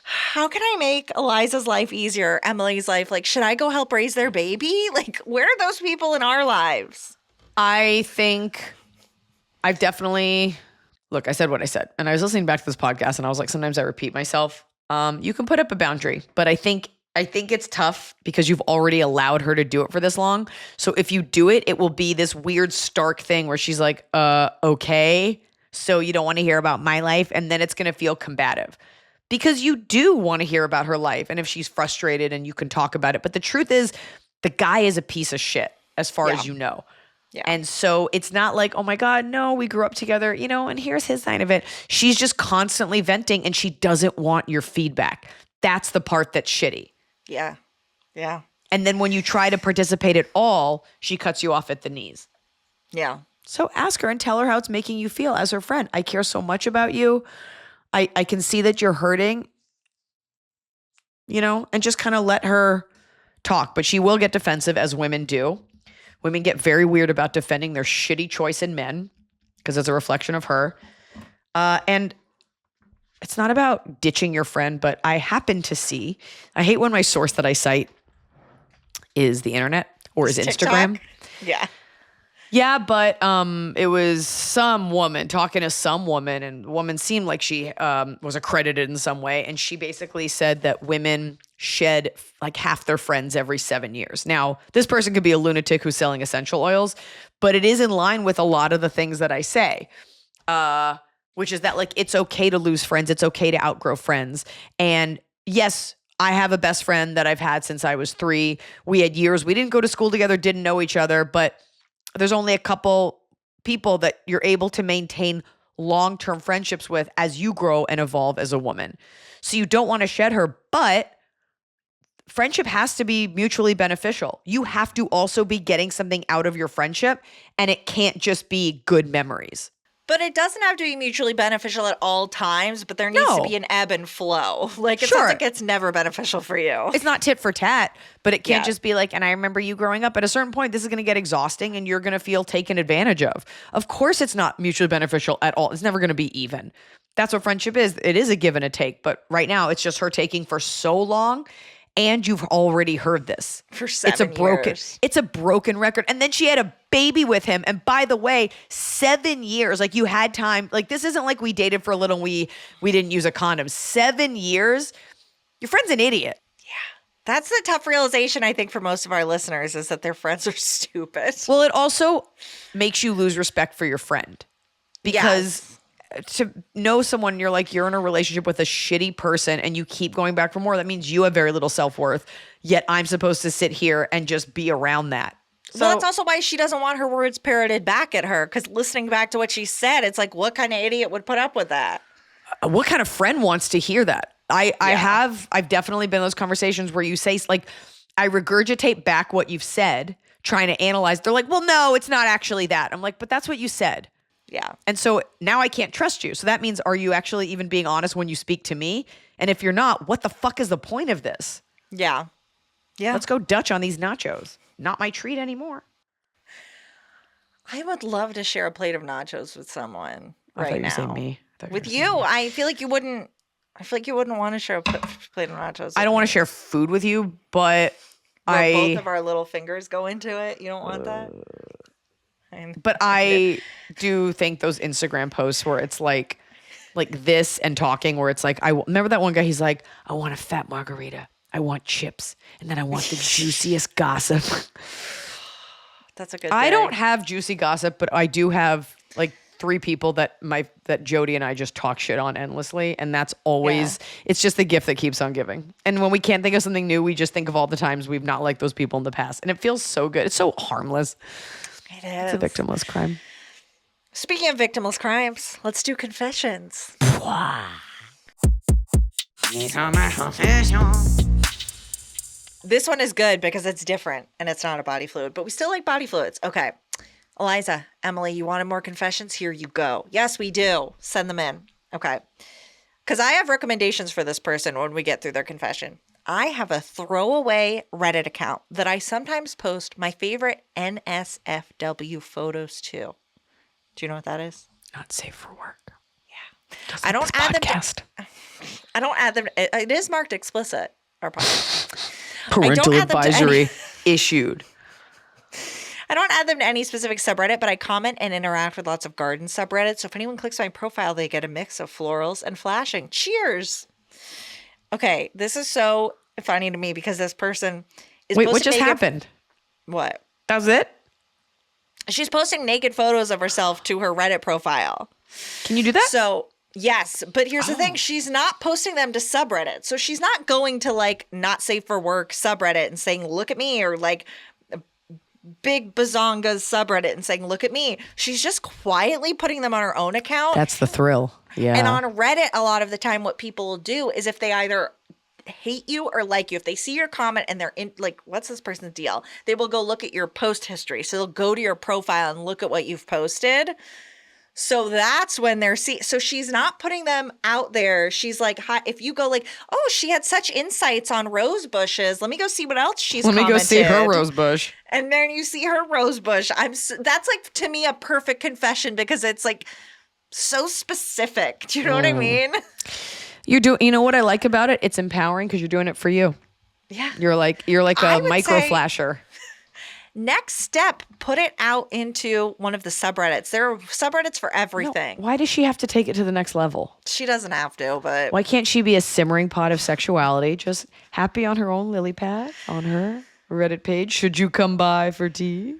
how can I make Eliza's life easier, Emily's life? Like, should I go help raise their baby? Like, where are those people in our lives? I think I've definitely, look, I said what I said, and I was listening back to this podcast, and I was like, sometimes I repeat myself. You can put up a boundary, but I think it's tough because you've already allowed her to do it for this long. So if you do it, it will be this weird stark thing where she's like, okay, so you don't want to hear about my life. And then it's going to feel combative because you do want to hear about her life. And if she's frustrated, and you can talk about it. But the truth is, the guy is a piece of shit as far as you know. Yeah. And so it's not like, oh my God, no, we grew up together, and here's his side of it. She's just constantly venting, and she doesn't want your feedback. That's the part that's shitty. Yeah. Yeah. And then when you try to participate at all, she cuts you off at the knees. Yeah. So ask her and tell her how it's making you feel as her friend. I care so much about you. I can see that you're hurting, and just kind of let her talk. But she will get defensive, as women do. Women get very weird about defending their shitty choice in men because it's a reflection of her. And it's not about ditching your friend, but I happen to see, I hate when my source that I cite is the internet or is Instagram. Yeah. Yeah, but it was some woman talking to some woman, and the woman seemed like she was accredited in some way. And she basically said that women shed like half their friends every 7 years. Now, this person could be a lunatic who's selling essential oils, but it is in line with a lot of the things that I say, which is that like it's okay to lose friends. It's okay to outgrow friends. And yes, I have a best friend that I've had since I was 3. We had years. We didn't go to school together, didn't know each other, but there's only a couple people that you're able to maintain long-term friendships with as you grow and evolve as a woman. So you don't want to shed her, but friendship has to be mutually beneficial. You have to also be getting something out of your friendship, and it can't just be good memories. But it doesn't have to be mutually beneficial at all times, but there needs to be an ebb and flow. Like, it sounds like it's never beneficial for you. It's not tit for tat, but it can't just be like, and I remember you growing up. At a certain point, this is going to get exhausting, and you're going to feel taken advantage of. Of course, it's not mutually beneficial at all. It's never going to be even. That's what friendship is. It is a give and a take, but right now, it's just her taking for so long. And you've already heard this. For 7 years. It's a broken record. And then she had a baby with him. And by the way, 7 years, like you had time. Like this isn't like we dated for a little and we didn't use a condom. 7 years. Your friend's an idiot. Yeah. That's the tough realization, I think, for most of our listeners is that their friends are stupid. Well, it also makes you lose respect for your friend. Because to know someone, you're in a relationship with a shitty person and you keep going back for more, that means you have very little self-worth, yet I'm supposed to sit here and just be around that. So, well, that's also why she doesn't want her words parroted back at her, because listening back to what she said, it's like, what kind of idiot would put up with that? What kind of friend wants to hear that? I've definitely been in those conversations where you say, like, I regurgitate back what you've said, trying to analyze. They're like, well, no, it's not actually that. I'm like, but that's what you said. Yeah. And so now I can't trust you. So that means, are you actually even being honest when you speak to me? And if you're not, what the fuck is the point of this? Yeah. Yeah. Let's go Dutch on these nachos. Not my treat anymore. I would love to share a plate of nachos with someone I thought right you were now. saying me. With you, I feel like you wouldn't. I feel like you wouldn't want to share a plate of nachos. I don't want to share food with you, but both of our little fingers go into it. You don't want that. But I do think those Instagram posts where it's like this and talking, where it's like, I remember that one guy. He's like, I want a fat margarita. I want chips, and then I want the juiciest gossip. That's a good. I don't have juicy gossip, but I do have like 3 people that Jody and I just talk shit on endlessly, and that's always it's just the gift that keeps on giving. And when we can't think of something new, we just think of all the times we've not liked those people in the past, and it feels so good. It's so harmless. It is. It's a victimless crime. Speaking of victimless crimes, let's do confessions. This one is good because it's different and it's not a body fluid, but we still like body fluids. Okay. Iliza, Emily, you wanted more confessions? Here you go. Yes, we do. Send them in. Okay. Because I have recommendations for this person when we get through their confession. I have a throwaway Reddit account that I sometimes post my favorite NSFW photos to. Do you know what that is? Not safe for work. Yeah. Just I like don't this add podcast. them. I don't add them. It is marked explicit. Our podcast. Parental advisory issued. I don't add them to any specific subreddit, but I comment and interact with lots of garden subreddits. So if anyone clicks my profile, they get a mix of florals and flashing. Cheers. Okay, this is so funny to me because this person is Wait, what just happened? What? That was it? She's posting naked photos of herself to her Reddit profile. Can you do that? So, yes. But here's the thing. She's not posting them to subreddit. So she's not going to like not safe for work subreddit and saying, look at me, or like Big Bazonga's subreddit and saying, look at me. She's just quietly putting them on her own account. That's the thrill. Yeah. And on Reddit, a lot of the time, what people will do is if they either hate you or like you, if they see your comment and they're in, like, what's this person's deal? They will go look at your post history. So they'll go to your profile and look at what you've posted. So that's when they're so she's not putting them out there. She's like, hi, if you go like, oh, she had such insights on rose bushes. Let me go see what else she's Let me commented. go see her rose bush. And then you see her rose bush. That's like, to me, a perfect confession because it's like so specific. Do you know what I mean? You know what I like about it? It's empowering because you're doing it for you. Yeah. You're like a micro flasher. Next step, put it out into one of the subreddits. There are subreddits for everything. No, why does she have to take it to the next level? She doesn't have to, but why can't she be a simmering pot of sexuality, just happy on her own lily pad on her Reddit page? Should you come by for tea?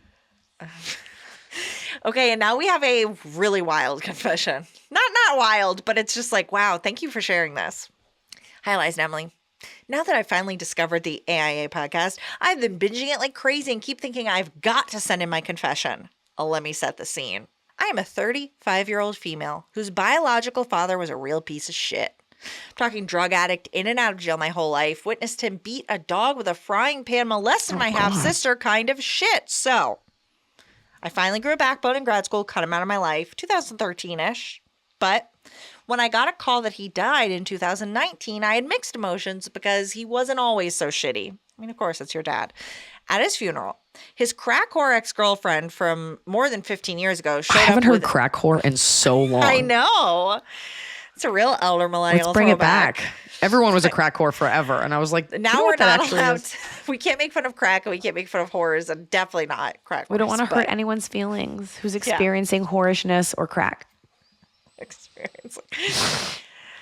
Okay, and now we have a really wild confession. Not wild, but it's just like, wow, thank you for sharing this. Hi, Eliza and Emily. Now that I've finally discovered the AIA podcast, I've been binging it like crazy and keep thinking I've got to send in my confession. Let me set the scene. I am a 35-year-old female whose biological father was a real piece of shit. I'm talking drug addict, in and out of jail my whole life, witnessed him beat a dog with a frying pan, molested my half-sister, kind of shit. So, I finally grew a backbone in grad school, cut him out of my life, 2013-ish. But when I got a call that he died in 2019, I had mixed emotions because he wasn't always so shitty. I mean, of course, it's your dad. At his funeral, his crack whore ex-girlfriend from more than 15 years ago showed up. I haven't heard crack whore in so long. I know. It's a real elder millennial. Let's bring it back. Everyone was a crack whore forever. And I was like, now we're not allowed. We can't make fun of crack and we can't make fun of whores, and definitely not crack whores. We don't want to hurt anyone's feelings who's experiencing whorishness or crack. Experience.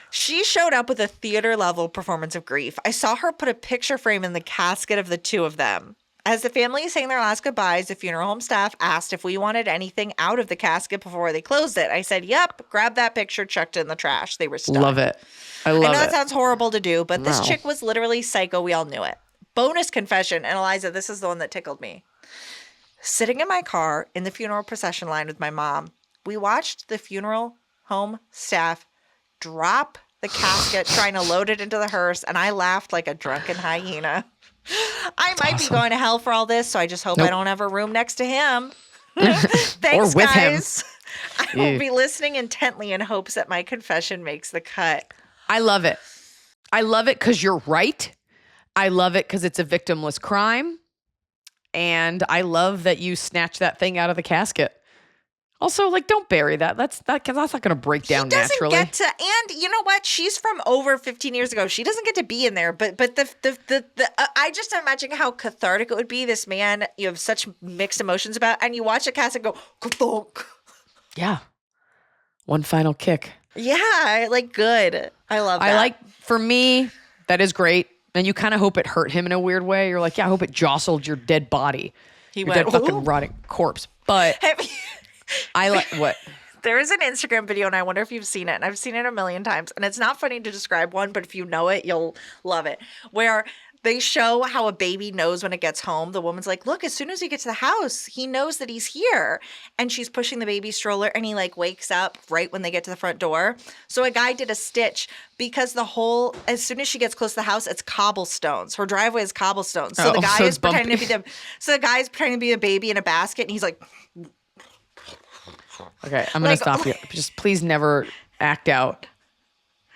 She showed up with a theater level performance of grief. I saw her put a picture frame in the casket of the two of them. As the family sang their last goodbyes, the funeral home staff asked if we wanted anything out of the casket before they closed it. I said, yep, grab that picture, chucked it in the trash. They were stunned. Love it. I know that sounds horrible to do, but this chick was literally psycho. We all knew it. Bonus confession. And Eliza, this is the one that tickled me. Sitting in my car in the funeral procession line with my mom, we watched the funeral home staff drop the casket trying to load it into the hearse, and I laughed like a drunken hyena. I might be going to hell for all this, so I just hope I Nope. don't have a room next to him. Thanks, Or with him. guys. I will be listening intently in hopes that my confession makes the cut. I love it. I love it because you're right. I love it because it's a victimless crime. And I love that you snatched that thing out of the casket. Also, like, don't bury that. That's not going to break down naturally. Get to, and you know what? She's from over 15 years ago. She doesn't get to be in there. But I just imagine how cathartic it would be. This man you have such mixed emotions about, and you watch a cast and go, "Kathunk." Yeah. One final kick. Yeah, like good. I love that. For me, that is great. And you kind of hope it hurt him in a weird way. You're like, yeah, I hope it jostled your dead body. He your went, dead fucking "Ooh." rotting corpse. But I like what? There is an Instagram video, and I wonder if you've seen it. And I've seen it a million times. And it's not funny to describe one, but if you know it, you'll love it. Where they show how a baby knows when it gets home. The woman's like, look, as soon as he gets to the house, he knows that he's here. And she's pushing the baby stroller, and he like wakes up right when they get to the front door. So a guy did a stitch because as soon as she gets close to the house, it's cobblestones. Her driveway is cobblestones. So the guy is pretending to be a baby in a basket, and he's like, okay, I'm going to stop you. Just please never act out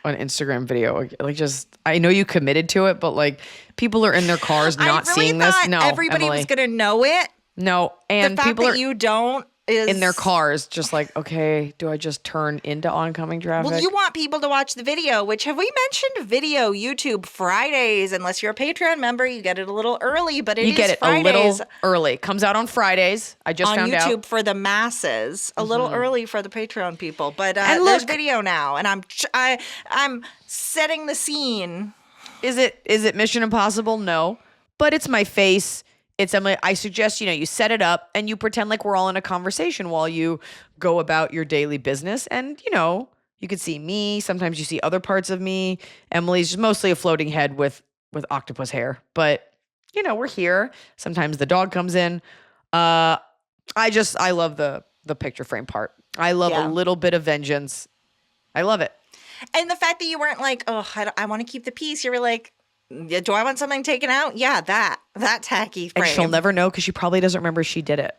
an Instagram video. Like, just, I know you committed to it, but like, people are in their cars not seeing this. No, everybody Emily. was going to know it. No, and The fact people that are you don't is in their cars, just like, okay, do I just turn into oncoming traffic? Well, you want people to watch the video, which have we mentioned video YouTube Fridays? Unless you're a Patreon member, you get it a little early, but you get it Fridays a little early. Comes out on Fridays. I just on found YouTube out. for the masses, a little early for the Patreon people. But And there's look- video now, and I'm setting the scene. Is it Mission Impossible? No, but it's my face. It's Emily. I suggest, you set it up and you pretend like we're all in a conversation while you go about your daily business. And, you could see me. Sometimes you see other parts of me. Emily's just mostly a floating head with octopus hair. But, we're here. Sometimes the dog comes in. I love the picture frame part. I love a little bit of vengeance. I love it. And the fact that you weren't like, oh, I want to keep the peace. You were like, yeah, do I want something taken out? Yeah, that tacky frame. And she'll never know because she probably doesn't remember she did it.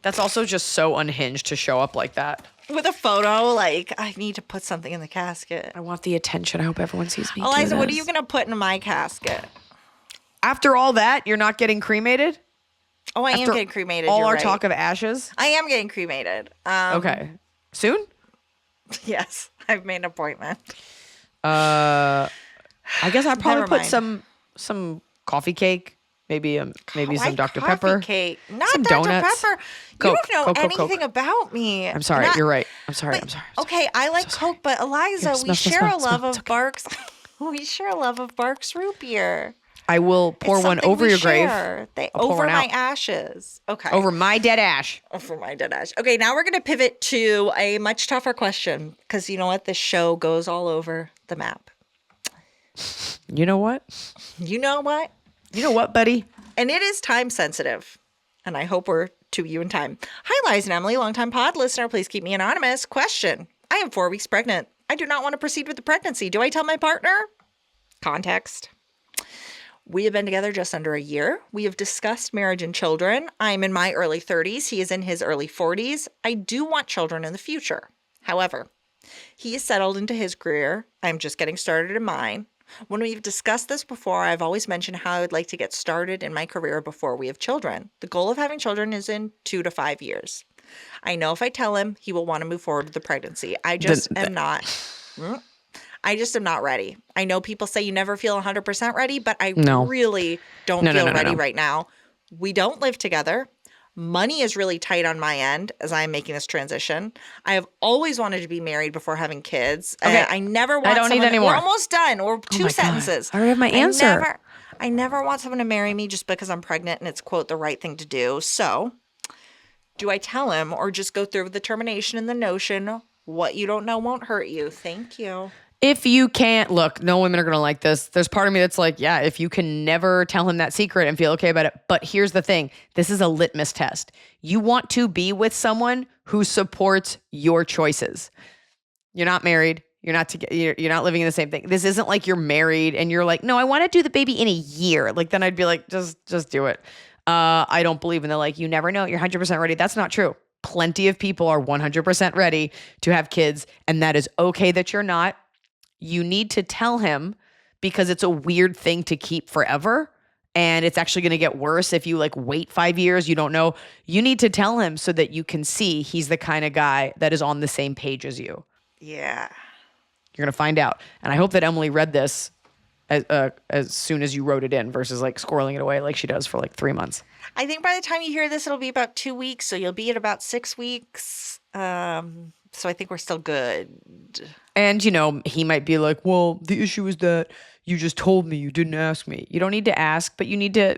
That's also just so unhinged to show up like that. With a photo, like, I need to put something in the casket. I want the attention. I hope everyone sees me. Eliza, what are you going to put in my casket? After all that, you're not getting cremated? Oh, I am After getting cremated. All you're our right. talk of ashes? I am getting cremated. Okay. Soon? Yes, I've made an appointment. I guess I'd probably Never put mind. some coffee cake, maybe some Why Dr. coffee Pepper. Cake. Not some Dr. donuts. Pepper. Coke, You don't know Coke, anything about me. I'm sorry. Not- You're right. I'm sorry. but- Okay, I like Coke, but Eliza, Here, we smell, share smell, a love smell. of Barks. We share a love of Barks root beer. I will pour It's one something over we your grave. share. I'll pour Over one my out. ashes. Okay. Over my dead ash. Over my dead ash. Okay, now we're going to pivot to a much tougher question because you know what? This show goes all over the map. You know what? You know what? You know what, buddy? And it is time sensitive. And I hope we're to you in time. Hi, Liza and Emily, longtime pod listener. Please keep me anonymous. Question. I am 4 weeks pregnant. I do not want to proceed with the pregnancy. Do I tell my partner? Context. We have been together just under a year. We have discussed marriage and children. I'm in my early 30s. He is in his early 40s. I do want children in the future. However, he is settled into his career. I'm just getting started in mine. When we've discussed this before, I've always mentioned how I would like to get started in my career before we have children. The goal of having children is in 2 to 5 years. I know if I tell him, he will want to move forward with the pregnancy. I just am not ready. I know people say you never feel 100% ready, but I really don't feel ready right now. We don't live together. Money is really tight on my end as I'm making this transition. I have always wanted to be married before having kids. Okay. I never want I don't need any more. We're almost done. We're two my God. sentences. I already have my answer. I never want someone to marry me just because I'm pregnant and it's, quote, the right thing to do. So do I tell him or just go through with the termination and the notion, what you don't know won't hurt you? Thank you. If you can't, look, no women are going to like this. There's part of me that's like, yeah, if you can never tell him that secret and feel okay about it. But here's the thing. This is a litmus test. You want to be with someone who supports your choices. You're not married. You're not you're not living in the same thing. This isn't like you're married and you're like, no, I want to do the baby in a year. Like then I'd be like, just do it. I don't believe in the like, you never know. You're 100% ready. That's not true. Plenty of people are 100% ready to have kids, and that is okay that you're not. You need to tell him because it's a weird thing to keep forever. And it's actually going to get worse if you like wait 5 years. You don't know. You need to tell him so that you can see he's the kind of guy that is on the same page as you. Yeah. You're going to find out. And I hope that Emily read this as soon as you wrote it in versus like squirreling it away like she does for like 3 months. I think by the time you hear this, it'll be about 2 weeks. So you'll be at about 6 weeks. So I think we're still good. And, you know, he might be like, well, the issue is that you just told me, you didn't ask me. You don't need to ask, but you need to.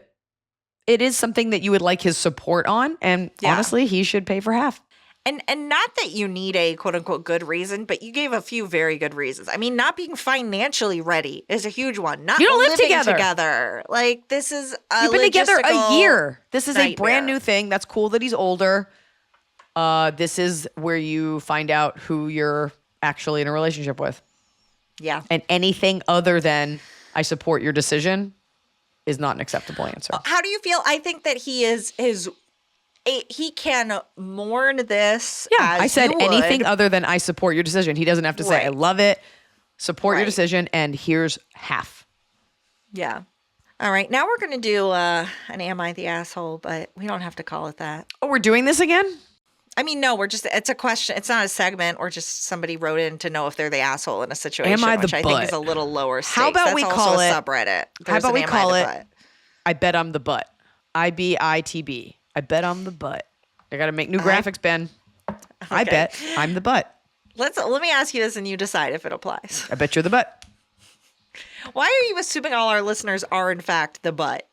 It is something that you would like his support on. And honestly, he should pay for half. And not that you need a quote unquote good reason, but you gave a few very good reasons. I mean, not being financially ready is a huge one. Not you don't live living together. Like this is you've been together a year. This is nightmare. A brand new thing. That's cool that he's older. This is where you find out who you're actually in a relationship with. Yeah. And anything other than I support your decision is not an acceptable answer. How do you feel? I think that he can mourn this. Yeah, as I said you would. anything other than I support your decision. He doesn't have to say I love it, support your decision, and here's half. Yeah. All right. Now we're going to do an Am I the Asshole, but we don't have to call it that. Oh, we're doing this again? I mean, no, it's a question. It's not a segment or just somebody wrote in to know if they're the asshole in a situation, Am I the which I think butt? is a little lower stakes. How about That's we also call a it subreddit? How about we call it butt? I bet I'm the butt. IBITB. I bet I'm the butt. I got to make new graphics, Ben. I bet I'm the butt. Let me ask you this and you decide if it applies. I bet you're the butt. Why are you assuming all our listeners are in fact the butt?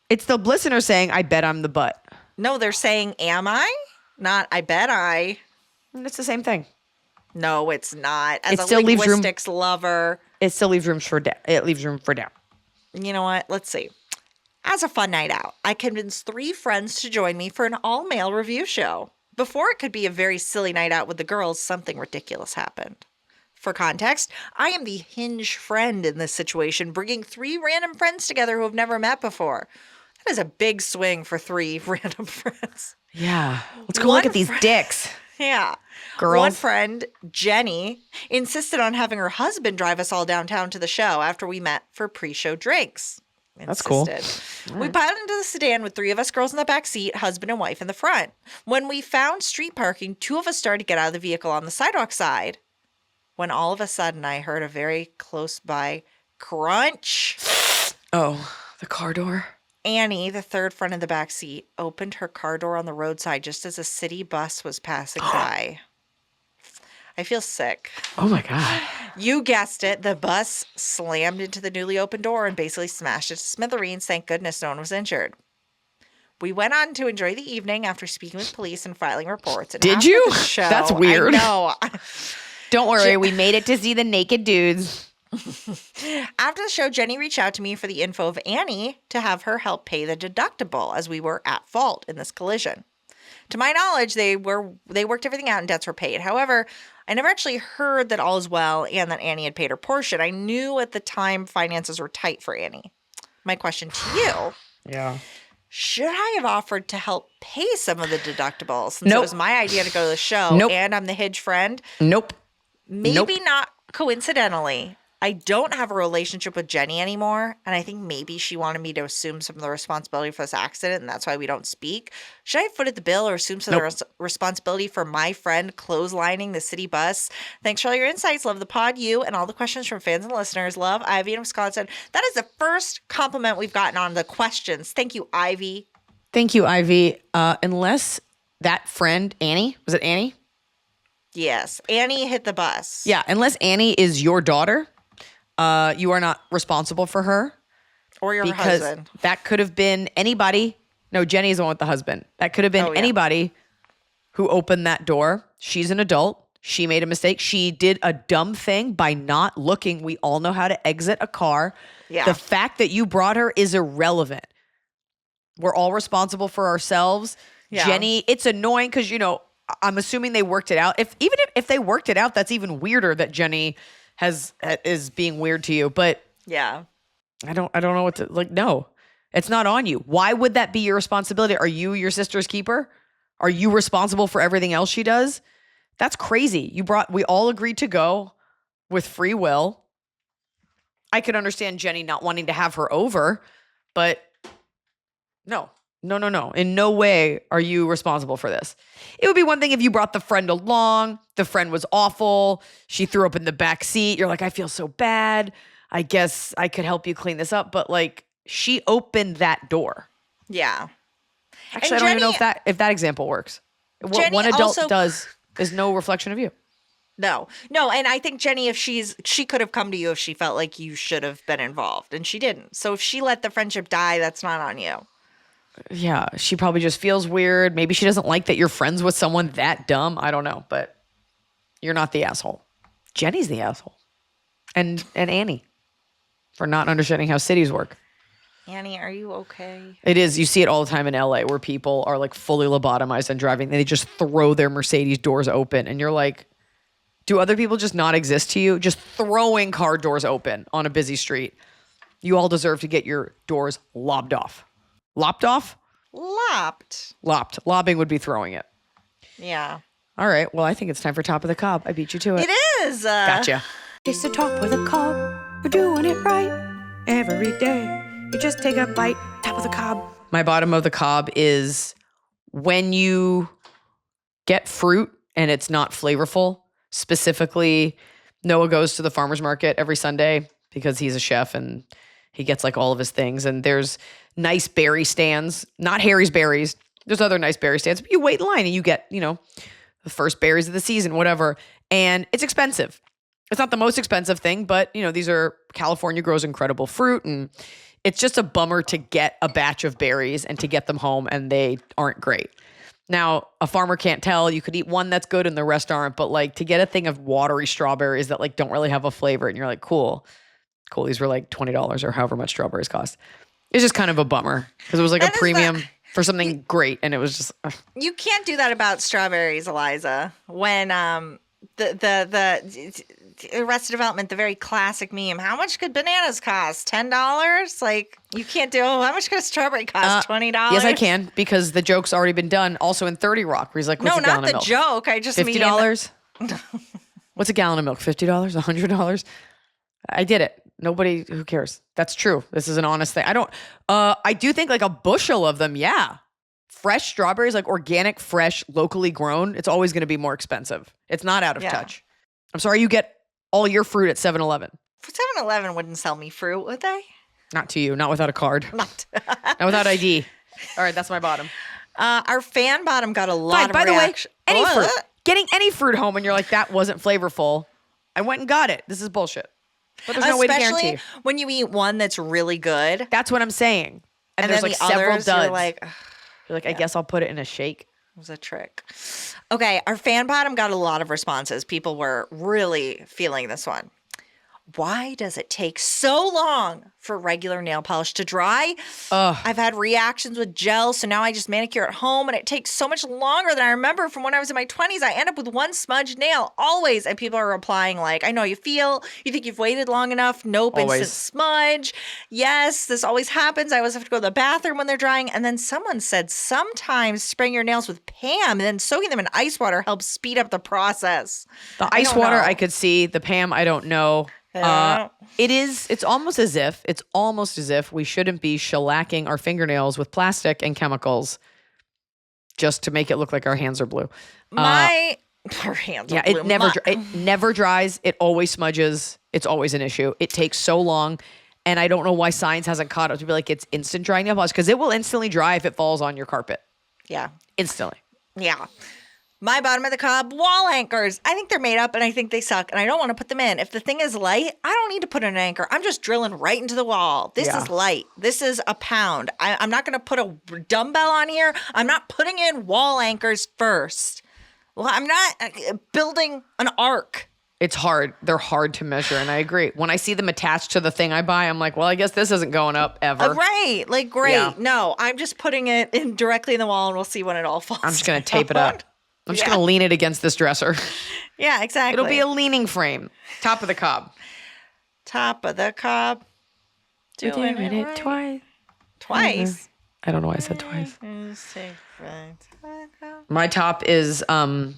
It's the listener saying, I bet I'm the butt. No, they're saying, am I? Not, I bet I. It's the same thing. No, it's not. As It a still leaves room- linguistics lover. It still leaves room for doubt. It leaves room for doubt. You know what? Let's see. As a fun night out, I convinced 3 friends to join me for an all-male review show. Before it could be a very silly night out with the girls, something ridiculous happened. For context, I am the hinge friend in this situation, bringing 3 random friends together who have never met before. That is a big swing for 3 random friends. Yeah. Let's go look at these dicks. Yeah. Girls. One friend, Jenny, insisted on having her husband drive us all downtown to the show after we met for pre-show drinks. That's cool. We piled into the sedan with 3 of us girls in the back seat, husband and wife in the front. When we found street parking, 2 of us started to get out of the vehicle on the sidewalk side. When all of a sudden I heard a very close by crunch. Oh, the car door. Annie, the third friend in the back seat, opened her car door on the roadside just as a city bus was passing by. I feel sick. Oh my God. You guessed it. The bus slammed into the newly opened door and basically smashed it to smithereens. Thank goodness no one was injured. We went on to enjoy the evening after speaking with police and filing reports. And Did you? The show, That's weird. I know. Don't worry. We made it to see the naked dudes. After the show, Jenny reached out to me for the info of Annie to have her help pay the deductible as we were at fault in this collision. To my knowledge, they worked everything out and debts were paid. However, I never actually heard that all is well and that Annie had paid her portion. I knew at the time finances were tight for Annie. My question to you. Yeah. Should I have offered to help pay some of the deductibles since it was my idea to go to the show and I'm the hinge friend? Nope. Maybe not coincidentally. I don't have a relationship with Jenny anymore, and I think maybe she wanted me to assume some of the responsibility for this accident, and that's why we don't speak. Should I have footed the bill or assume some of the responsibility for my friend clotheslining the city bus? Thanks for all your insights. Love the pod, you, and all the questions from fans and listeners. Love, Ivy in Wisconsin. That is the first compliment we've gotten on the questions. Thank you, Ivy. Thank you, Ivy. Unless that friend, Annie, was it Annie? Yes. Annie hit the bus. Yeah, unless Annie is your daughter. You are not responsible for her. Or your because husband. That could have been anybody. No, Jenny's the one with the husband. That could have been anybody who opened that door. She's an adult. She made a mistake. She did a dumb thing by not looking. We all know how to exit a car. Yeah. The fact that you brought her is irrelevant. We're all responsible for ourselves. Yeah. Jenny, it's annoying because, I'm assuming they worked it out. If they worked it out, that's even weirder that Jenny is being weird to you. But Yeah. I don't know what to like. No, it's not on you. Why would that be your responsibility? Are you your sister's keeper? Are you responsible for everything else she does? That's crazy. We all agreed to go with free will. I could understand Jenny not wanting to have her over, but no. In no way are you responsible for this. It would be one thing if you brought the friend along. The friend was awful. She threw up in the back seat. You're like, I feel so bad. I guess I could help you clean this up. But like, she opened that door. Yeah. Actually, I don't even know if that example works. What one adult does is no reflection of you. No, and I think Jenny, if she could have come to you if she felt like you should have been involved, and she didn't. So if she let the friendship die, that's not on you. Yeah, she probably just feels weird. Maybe she doesn't like that you're friends with someone that dumb. I don't know, but you're not the asshole. Jenny's the asshole. And Annie for not understanding how cities work. Annie, are you okay? It is. You see it all the time in LA where people are like fully lobotomized and driving. They just throw their Mercedes doors open and you're like, do other people just not exist to you? Just throwing car doors open on a busy street. You all deserve to get your doors lobbed off. Lopped off? Lopped. Lopped. Lobbing would be throwing it. Yeah. All right. Well, I think it's time for Top of the Cob. I beat you to it. It is. Gotcha. It's the top of the cob. We're doing it right every day. You just take a bite, top of the cob. My bottom of the cob is when you get fruit and it's not flavorful. Specifically, Noah goes to the farmer's market every Sunday because he's a chef and he gets like all of his things. And there's nice berry stands, not Harry's berries. There's other nice berry stands, but you wait in line and you get, the first berries of the season, whatever. And it's expensive. It's not the most expensive thing, but these are California grows incredible fruit. And it's just a bummer to get a batch of berries and to get them home and they aren't great. Now, a farmer can't tell. You could eat one that's good and the rest aren't, but like to get a thing of watery strawberries that like don't really have a flavor and you're like, cool. These were like $20 or however much strawberries cost. It's just kind of a bummer because it was like a premium for something great and it was just. You can't do that about strawberries, Iliza. When the Arrested Development, the very classic meme, how much could bananas cost? $10? Like, you can't do, how much could a strawberry cost? $20? Yes, I can, because the joke's already been done. Also in 30 Rock, where he's like, what's a gallon of milk? No, not the joke. I just mean. $50? What's a gallon of milk? $50? $100? I did it. Nobody, who cares? That's true. This is an honest thing. I do think like a bushel of them, yeah. Fresh strawberries, like organic, fresh, locally grown, it's always going to be more expensive. It's not out of touch. I'm sorry you get all your fruit at 7-Eleven. 7-Eleven wouldn't sell me fruit, would they? Not to you. Not without a card. Not without ID. All right, that's my bottom. Our fan bottom got a lot of By the way, any fruit. Getting any fruit home and you're like, that wasn't flavorful. I went and got it. This is bullshit. But there's no way to guarantee. Especially when you eat one that's really good. That's what I'm saying. And there's like the several others, duds. You're like, I guess I'll put it in a shake. It was a trick. Okay, our fan bottom got a lot of responses. People were really feeling this one. Why does it take so long for regular nail polish to dry? I've had reactions with gel, so now I just manicure at home, and it takes so much longer than I remember from when I was in my 20s. I end up with one smudged nail, always. And people are replying like, I know you feel. You think you've waited long enough? Nope, always. Instant smudge. Yes, this always happens. I always have to go to the bathroom when they're drying. And then someone said sometimes spraying your nails with Pam and then soaking them in ice water helps speed up the process. The ice water I could see. The Pam, I don't know. It's almost as if we shouldn't be shellacking our fingernails with plastic and chemicals just to make it look like our hands are blue. Our hands are blue. It never dries. It always smudges. It's always an issue. It takes so long. And I don't know why science hasn't caught up to be like, it's instant drying nail polish because it will instantly dry if it falls on your carpet. Yeah. Instantly. Yeah. My bottom of the cob, wall anchors. I think they're made up and I think they suck and I don't want to put them in. If the thing is light, I don't need to put in an anchor. I'm just drilling right into the wall. This is light. This is a pound. I'm not going to put a dumbbell on here. I'm not putting in wall anchors first. Well, I'm not building an arc. It's hard. They're hard to measure, and I agree. When I see them attached to the thing I buy, I'm like, well, I guess this isn't going up ever. Right. Like, great. Yeah. No, I'm just putting it in directly in the wall, and we'll see when it all falls I'm just going to tape it up. I'm just going to lean it against this dresser. Yeah, exactly. It'll be a leaning frame. Top of the cob. Top of the cob. Doing it right. twice. Twice? I don't know why I said twice. My top is the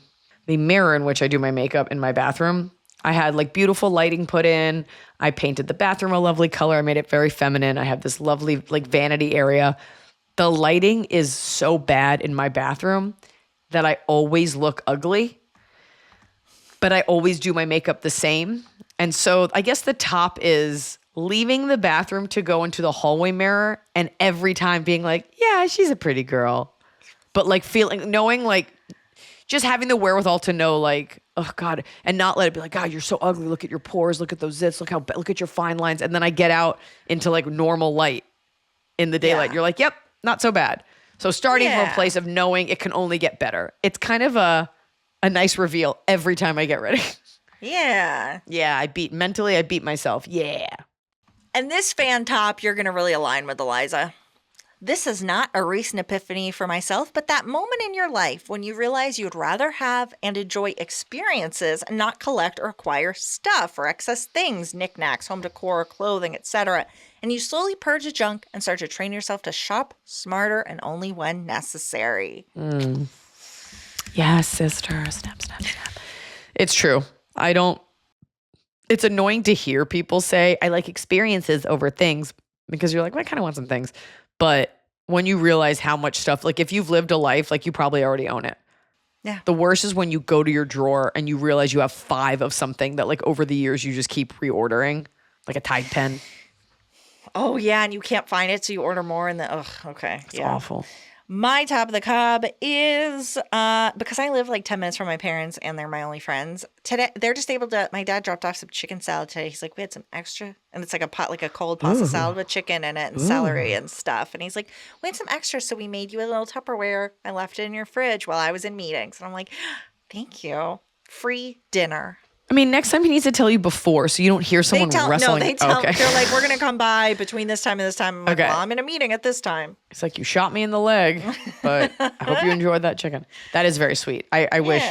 mirror in which I do my makeup in my bathroom. I had like beautiful lighting put in. I painted the bathroom a lovely color. I made it very feminine. I have this lovely like vanity area. The lighting is so bad in my bathroom that I always look ugly, but I always do my makeup the same. And so I guess the top is leaving the bathroom to go into the hallway mirror and every time being like, yeah, she's a pretty girl. But like knowing like just having the wherewithal to know like, oh God, and not let it be like, God, you're so ugly. Look at your pores. Look at those zits. Look at your fine lines. And then I get out into like normal light in the daylight. Yeah. You're like, yep, not so bad. So starting from a place of knowing it can only get better. It's kind of a nice reveal every time I get ready. Yeah. Yeah, I beat myself. Yeah. And this fan top, you're going to really align with Iliza. This is not a recent epiphany for myself, but that moment in your life when you realize you'd rather have and enjoy experiences and not collect or acquire stuff or excess things, knickknacks, home decor, clothing, etc. And you slowly purge the junk and start to train yourself to shop smarter and only when necessary. Yes, sister. Snap, snap, snap. It's true. It's annoying to hear people say, I like experiences over things because you're like, well, I kind of want some things. But when you realize how much stuff, like if you've lived a life, like you probably already own it. Yeah. The worst is when you go to your drawer and you realize you have 5 of something that like over the years you just keep reordering, like a Tide pen. Oh, yeah, and you can't find it, so you order more, and then, okay. It's awful. My top of the cob is, because I live like 10 minutes from my parents, and they're my only friends, today, they're just able to, my dad dropped off some chicken salad today. He's like, we had some extra, and it's like a cold pasta salad with chicken in it and celery and stuff. And he's like, we had some extra, so we made you a little Tupperware. I left it in your fridge while I was in meetings. And I'm like, thank you. Free dinner. I mean, next time he needs to tell you before so you don't hear someone wrestling. No, they tell. Okay. They're like, we're going to come by between this time and this time. I'm like, well, I'm in a meeting at this time. It's like, you shot me in the leg, but I hope you enjoyed that chicken. That is very sweet. I wish.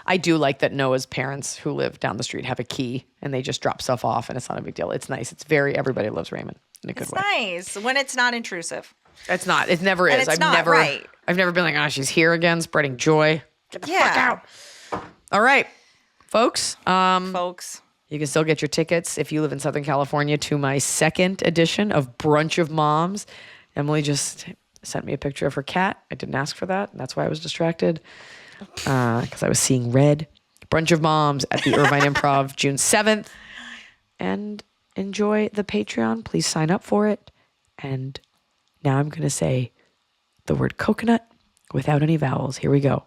I do like that Noah's parents who live down the street have a key and they just drop stuff off and it's not a big deal. It's nice. It's very, everybody loves Raymond in a good way. It's nice when it's not intrusive. It's not. It never is. I've never been like, she's here again, spreading joy. Get the fuck out. All right. Folks, you can still get your tickets if you live in Southern California to my second edition of Brunch of Moms. Emily just sent me a picture of her cat. I didn't ask for that. And that's why I was distracted because I was seeing red. Brunch of Moms at the Irvine Improv, June 7th. And enjoy the Patreon. Please sign up for it. And now I'm going to say the word coconut without any vowels. Here we go.